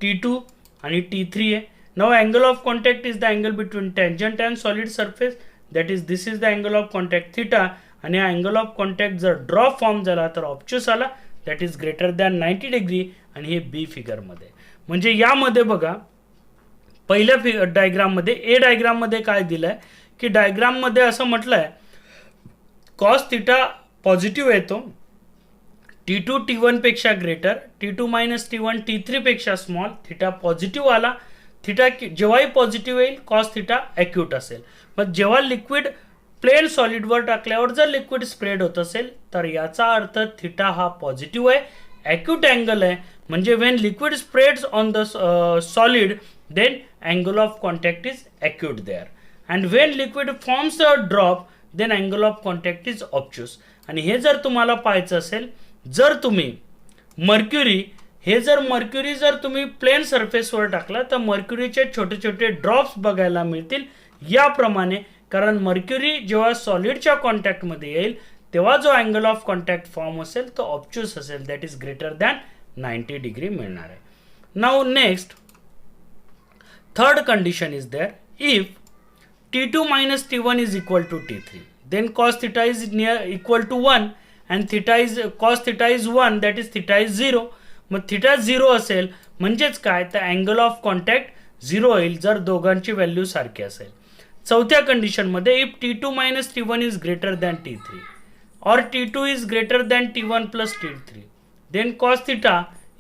T2 आणि T3 आहे. Now angle of contact is the angle between tangent and solid surface that is this is the angle of contact theta. आणि अँगल ऑफ कॉन्टॅक्ट जर ड्रॉप फॉर्म झाला तर ऑब्च्युअस आला that is greater than 90 degree आणि हे बी फिगरमध्ये. म्हणजे यामध्ये बघा पहिल्या डायग्राममध्ये ए डायग्राममध्ये काय दिलं आहे की डायग्राममध्ये असं म्हटलं आहे कॉस थिटा पॉझिटिव्ह येतो, T2 T1 पेक्षा greater, T2 minus T1 T3 पेक्षा स्मॉल, थिटा पॉझिटिव्ह आला. थिटा जेव्हाही पॉझिटिव्ह येईल कॉस थिटा ॲक्यूट असेल. मग जेव्हा लिक्विड प्लेन सॉलिडवर टाकल्यावर जर लिक्विड स्प्रेड होत असेल तर याचा अर्थ थिटा हा पॉझिटिव्ह आहे, ॲक्यूट अँगल आहे. म्हणजे when liquid spreads on the solid then angle of contact is acute there and when liquid forms a drop then angle of contact is obtuse. आणि हे जर तुम्हाला पाहायचं असेल जर तुम्ही मर्क्युरी जर तुम्ही प्लेन सरफेसवर टाकला तर मर्क्युरीचे छोटे छोटे ड्रॉप्स बघायला मिळतील याप्रमाणे. कारण मर्क्युरी जेव्हा सॉलिडच्या कॉन्टॅक्टमध्ये येईल तेव्हा जो अँगल ऑफ कॉन्टॅक्ट फॉर्म असेल तो ऑब्च्युअस असेल that is greater than 90 degree मिळणार आहे. Now next third condition is there. If T2 minus T1 is equal to T3 then cos theta is equal to 1 and cos theta is 1 that is theta is 0. मग थिटा 0 असेल म्हणजेच काय तर अँगल ऑफ कॉन्टॅक्ट 0 होईल जर दोघांची व्हॅल्यू सारखी असेल. चौथ्या कंडिशनमध्ये if T2 minus T1 is greater than T3 or T2 is greater than T1 plus T3 then cos theta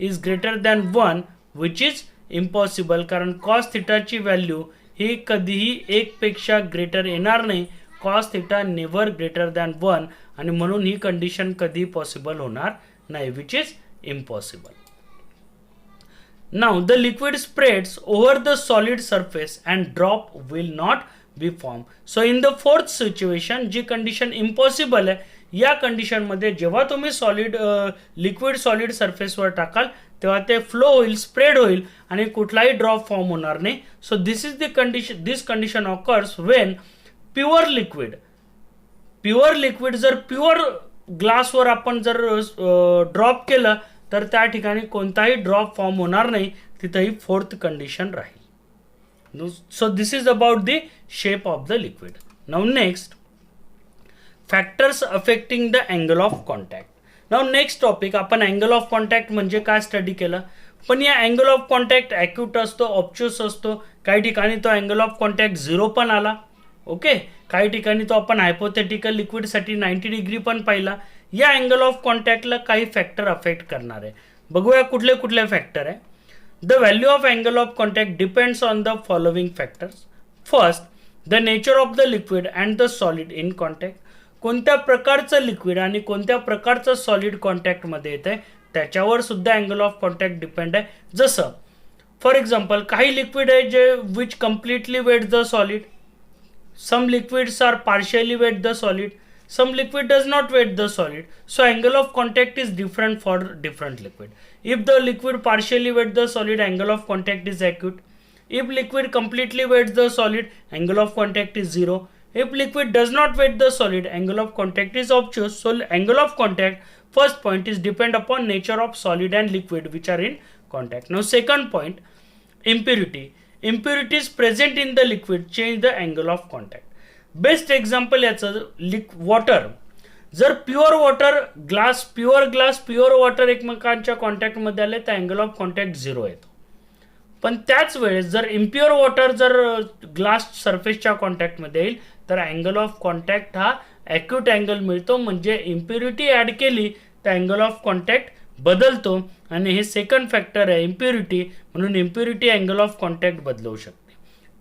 is greater than 1 which is impossible कारण cos theta ची व्हॅल्यू ही कधीही 1 पेक्षा ग्रेटर येणार नाही. cos theta never greater than 1 आणि म्हणून ही कंडिशन कधी पॉसिबल होणार नाही which is impossible. Now the liquid spreads over the solid surface and drop will not be formed. So in the fourth situation जी कंडिशन इम्पॉसिबल आहे या कंडिशन मध्ये जेव्हा तुम्ही सॉलिड लिक्विड सॉलिड सरफेसवर टाकाल तेव्हा ते फ्लो होईल, स्प्रेड होईल आणि कुठलाही ड्रॉप फॉर्म होणार नाही. So this is the condition, this condition occurs when pure liquid जर प्युअर ग्लासवर आपण जर ड्रॉप केलं तर त्या ठिकाणी कोणताही ड्रॉप फॉर्म होणार नाही, तिथं ही फोर्थ कंडिशन राहील. So this is about the shape of the liquid. Now next factors affecting the angle of contact. Now next topic आपण अँगल ऑफ कॉन्टॅक्ट म्हणजे काय स्टडी केलं, पण या अँगल ऑफ कॉन्टॅक्ट ॲक्यूट असतो, ऑब्च्युअस असतो. काही ठिकाणी तो अँगल ऑफ कॉन्टॅक्ट 0 पण आला. ओके, काही ठिकाणी तो आपण हायपोथेटिकल लिक्विडसाठी 90 डिग्री पण पाहिला. या अँगल ऑफ कॉन्टॅक्टला काही फॅक्टर अफेक्ट करणार आहे. बघूया कुठले कुठले फॅक्टर आहे. The value of angle of contact depends on the following factors. First, the nature of the liquid and the solid in contact. कोणत्या प्रकारचं लिक्विड आणि कोणत्या प्रकारचं सॉलिड कॉन्टॅक्टमध्ये येत आहे त्याच्यावर सुद्धा अँगल ऑफ कॉन्टॅक्ट डिपेंड आहे. जसं फॉर एक्झाम्पल काही लिक्विड आहे जे which completely wet the solid, some liquids are partially weight the solid, some liquid does not weight the solid. So angle of contact is different for different liquid. If the liquid partially weight the solid, angle of contact is acute. If liquid completely weights the solid, angle of contact is 0. If liquid does not weight the solid, angle of contact is obtuse. So angle of contact, first point is depend upon nature of solid and liquid which are in contact. Now second point, impurity. Impurities present in the liquid change the angle of contact. Best example याचं वॉटर. जर प्युअर वॉटर प्युअर वॉटर एकमेकांच्या कॉन्टॅक्टमध्ये आले तर अँगल ऑफ कॉन्टॅक्ट 0 येतो. पण त्याच वेळेस जर इम्प्युअर वॉटर जर ग्लास सरफेसच्या कॉन्टॅक्टमध्ये येईल तर अँगल ऑफ कॉन्टॅक्ट हा ॲक्यूट अँगल मिळतो. म्हणजे इम्प्युरिटी ॲड केली तर अँगल ऑफ कॉन्टॅक्ट बदलतो आणि हे सेकंड फॅक्टर आहे इम्प्युरिटी, म्हणून इम्प्युरिटी अँगल ऑफ कॉन्टॅक्ट बदलवू शकते.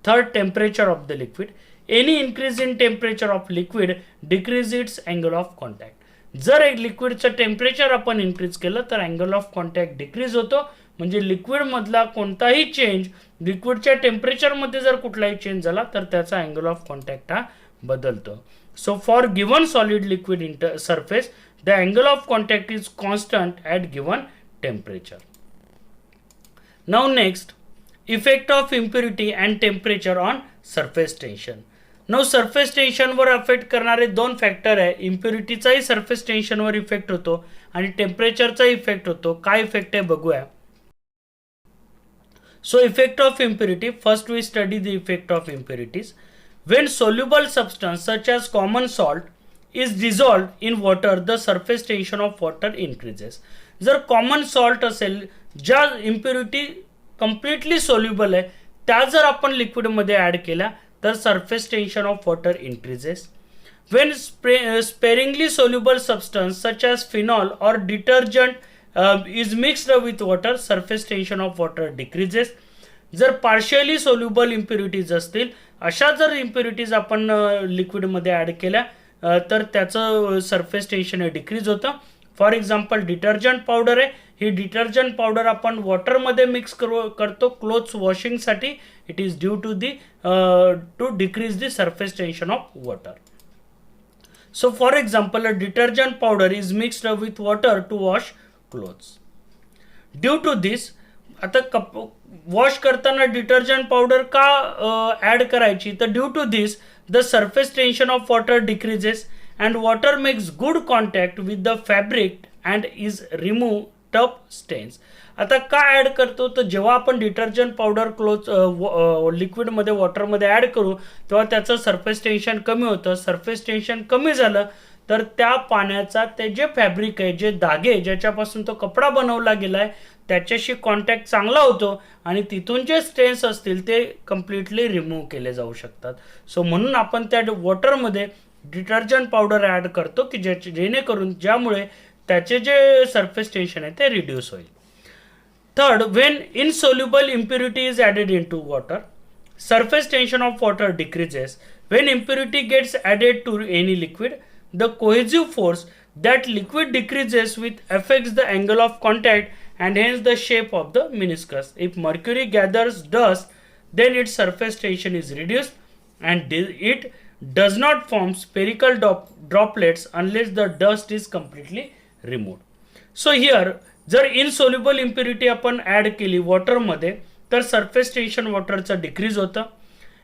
Third, temperature of the liquid. Any increase in temperature of liquid decrease its angle of contact. जर एक लिक्विडचं टेम्परेचर आपण इन्क्रीज केलं तर अँगल ऑफ कॉन्टॅक्ट डिक्रीज होतो. म्हणजे लिक्विडमधला कोणताही चेंज, लिक्विडच्या टेम्परेचरमध्ये जर कुठलाही चेंज झाला तर त्याचा अँगल ऑफ कॉन्टॅक्ट हा बदलतो. So for given solid liquid surface the angle of contact is constant at given temperature. Now next, effect of impurity and temperature on surface tension. Now surface tension वर अफेक्ट करणारे दोन फॅक्टर आहे. इम्प्युरिटीचाही सरफेस टेन्शनवर इफेक्ट होतो आणि टेम्परेचरचा इफेक्ट होतो. काय इफेक्ट आहे बघूया. So effect of impurity. First we study the effect of impurities. When soluble substance such as common salt is dissolved in water, the surface tension of water increases. जर कॉमन सॉल्ट असेल, ज्या इम्प्युरिटी कम्प्लिटली सोल्युबल आहे त्या जर आपण लिक्विडमध्ये ॲड केल्या तर surface tension of water increases. Wien sparingly soluble substance such as phenol or detergent is mixed with water, surface tension of water decreases. जर पार्शियली सोल्युबल इम्प्युरिटीज असतील, अशा जर इम्प्युरिटीज आपण लिक्विडमध्ये ॲड केल्या तर त्याचं सरफेस टेन्शन हे डिक्रीज होतं. फॉर एक्झाम्पल डिटर्जंट पावडर आहे, ही डिटर्जंट पावडर आपण वॉटरमध्ये मिक्स करतो क्लोथ्स वॉशिंगसाठी. It is due to decrease the surface tension of water. So for example a detergent powder is mixed with water to wash clothes. Due to this, आता वॉश करताना डिटर्जंट पावडर का ॲड करायची, तर due to this the surface tension of water decreases and water makes good contact with the fabric and is remove tough stains. आता का ॲड करतो, तर जेव्हा आपण डिटर्जंट पावडर क्लोथ लिक्विडमध्ये वॉटरमध्ये ॲड करू तेव्हा त्याचं सरफेस टेन्शन कमी होतं. सरफेस टेन्शन कमी झालं तर त्या पाण्याचा ते जे फॅब्रिक आहे, जे धागे ज्याच्यापासून तो कपडा बनवला गेलाय त्याच्याशी कॉन्टॅक्ट चांगला होतो आणि तिथून जे स्ट्रेन्स असतील ते कम्प्लिटली रिमूव्ह केले जाऊ शकतात. सो म्हणून आपण त्या वॉटरमध्ये डिटर्जंट पावडर ॲड करतो की जेणेकरून ज्यामुळे त्याचे जे सरफेस टेन्शन आहे ते रिड्यूस होईल. Third, when insoluble impurity is added into water, surface tension of water decreases. When impurity gets added to any liquid, the cohesive force that liquid decreases with affects the angle of contact and hence the shape of the meniscus. If mercury gathers dust, then its surface tension is reduced and it does not form spherical droplets unless the dust is completely removed. So here जर इनसोल्युबल इम्प्युरिटी आपण ॲड केली वॉटरमध्ये तर सरफेस टेन्शन वॉटरचं डिक्रीज होतं.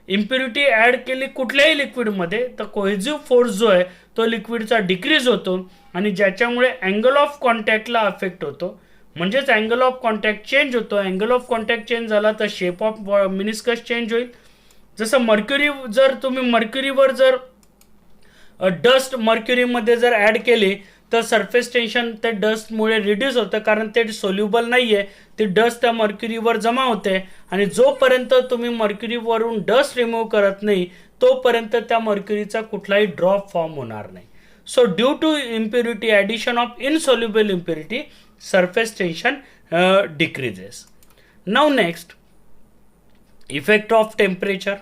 इम्प्युरिटी ॲड केली कुठल्याही लिक्विडमध्ये तर कोहेजिव्ह फोर्स जो आहे तो लिक्विडचा डिक्रीज होतो आणि ज्याच्यामुळे अँगल ऑफ कॉन्टॅक्टला अफेक्ट होतो. म्हणजेच अँगल ऑफ कॉन्टॅक्ट चेंज होतो. अँगल ऑफ कॉन्टॅक्ट चेंज झाला तर शेप ऑफ मिनिस्कस चेंज होईल. जसं मर्क्युरी, जर तुम्ही मर्क्युरीवर जर डस्ट मर्क्युरीमध्ये जर ॲड केली तर सरफेस टेन्शन त्या डस्टमुळे रिड्यूस होतं, कारण ते सोल्युबल नाही आहे. ती डस्ट त्या मर्क्युरीवर जमा होते आणि जोपर्यंत तुम्ही मर्क्युरीवरून डस्ट रिमूव्ह करत नाही तोपर्यंत त्या मर्क्युरीचा कुठलाही ड्रॉप फॉर्म होणार नाही. So due to impurity, addition of insoluble impurity, surface tension decreases. Now next, effect of temperature.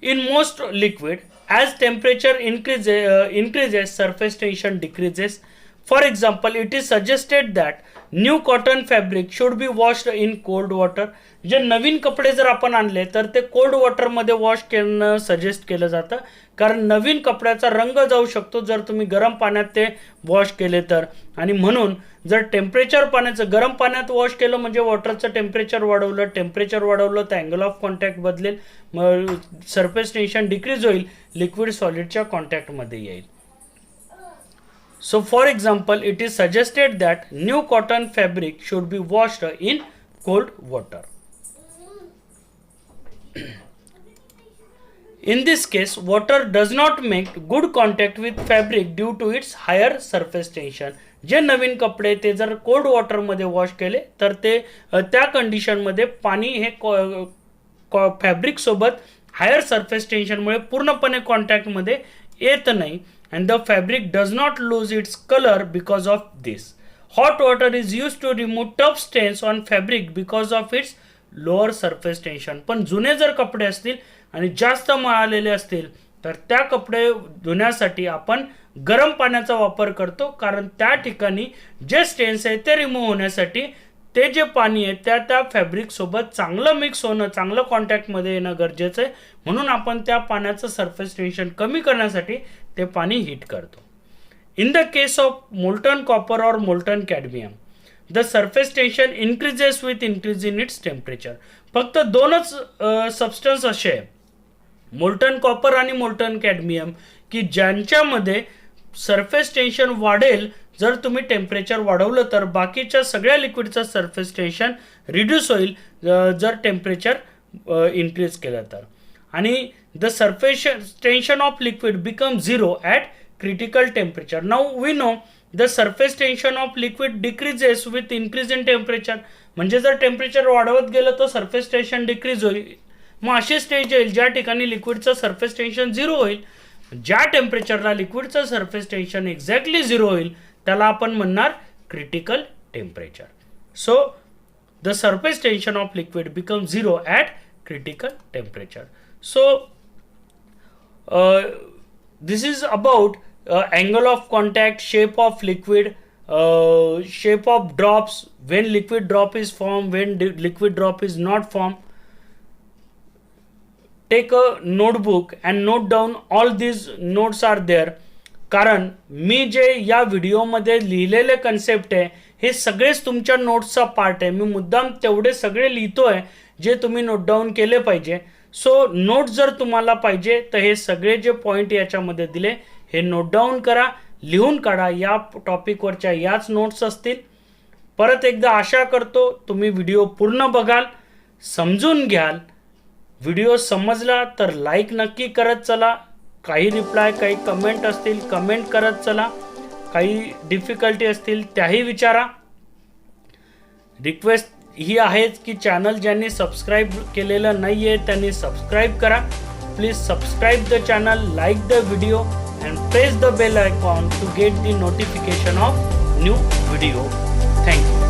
In most liquid, as temperature increases, surface tension decreases. For example, it is suggested that new cotton fabric should be washed in cold water. जे नवीन कपडे जर आपण आणले तर ते कोल्ड वॉटरमध्ये वॉश करणं सजेस्ट केलं जातं, कारण नवीन कपड्याचा रंग जाऊ शकतो जर तुम्ही गरम पाण्यात ते वॉश केले तर. आणि म्हणून जर टेम्परेचर पाण्याचं गरम पाण्यात वॉश केलं म्हणजे वॉटरचं टेम्परेचर वाढवलं तर अँगल ऑफ कॉन्टॅक्ट बदलेल, मग सरफेस टेन्शन डिक्रीज होईल, लिक्विड सॉलिडच्या कॉन्टॅक्टमध्ये येईल. So for example, it is suggested that new cotton fabric should be washed in cold water. In this case, water does not make good contact with fabric due to its higher surface tension. जे नवीन कपडे ते जर कोल्ड वॉटरमध्ये वॉश केले तर ते त्या कंडिशनमध्ये पाणी हे फॅब्रिक सोबत हायर सरफेस टेन्शनमुळे पूर्णपणे कॉन्टॅक्टमध्ये येत नाही. And the fabric does not lose its color because of this. Hot water is used to remove tough stains on fabric because of its lower surface tension. पण जुने जर कपडे असतील आणि जास्त मळलेले असतील तर त्या कपडे धुण्यासाठी आपण गरम पाण्याचा वापर करतो, कारण त्या ठिकाणी जे स्टेन्स आहे ते रिमूव्ह होण्यासाठी ते जे पाणी आहे त्या फॅब्रिक सोबत चांगलं मिक्स होणं, चांगलं कॉन्टॅक्टमध्ये येणं गरजेचं आहे. म्हणून आपण त्या पाण्याचं सरफेस टेन्शन कमी करण्यासाठी ते पाणी हीट करतो. In the case of molten copper और molten cadmium, the surface tension increases with increase in its temperature. फक्त दोनच सबस्टन्स असे आहे, मोल्टन कॉपर आणि मोल्टन कॅडमियम, की ज्यांच्यामध्ये सरफेस टेन्शन वाढेल जर तुम्ही टेम्परेचर वाढवलं तर. बाकीच्या सगळ्या लिक्विडचं सरफेस टेन्शन रिड्यूस होईल जर टेम्परेचर इन्क्रीज केलं तर. आणि the surface tension of liquid becomes zero at critical temperature. Now we know the surface tension of liquid decreases with increase in temperature. म्हणजे जर टेम्परेचर वाढवत गेलं तर सरफेस टेन्शन डिक्रीज होईल. मग अशी स्टेज येईल ज्या ठिकाणी लिक्विडचं सरफेस टेन्शन झिरो होईल. ज्या टेम्परेचरला लिक्विडचं सरफेस टेन्शन एक्झॅक्टली झिरो होईल त्याला आपण म्हणणार critical temperature. So the surface tension of liquid become zero at critical temperature. So this is about angle of contact, shape of liquid, shape of drops, when liquid drop is formed, when liquid drop is not formed. Take a notebook and note down all these notes are there. कारण मी जे या व्हिडिओमध्ये लिहिलेले कन्सेप्ट आहे हे सगळेच तुमच्या नोट्सचा पार्ट आहे. मी मुद्दाम तेवढे सगळे लिहितोय जे तुम्ही नोट डाऊन केले पाहिजे. सो नोट जर तुम्हाला पाहिजे तर हे सगळे जे पॉईंट याच्यामध्ये दिले हे नोट डाऊन करा, लिहून काढा. या टॉपिकवरच्या याच नोट्स असतील. परत एकदा आशा करतो तुम्ही व्हिडिओ पूर्ण बघाल, समजून घ्याल. व्हिडिओ समजला तर लाईक नक्की करत चला. काही रिप्लाय, काही कमेंट असतील कमेंट करत चला, काही डिफिकल्टी असतील त्याही विचारा. रिक्वेस्ट ही आहेच की चॅनल ज्यांनी सबस्क्राईब केलेलं नाही आहे त्यांनी सबस्क्राईब करा. Please subscribe the channel, like the video and press the bell icon to get the notification of new video.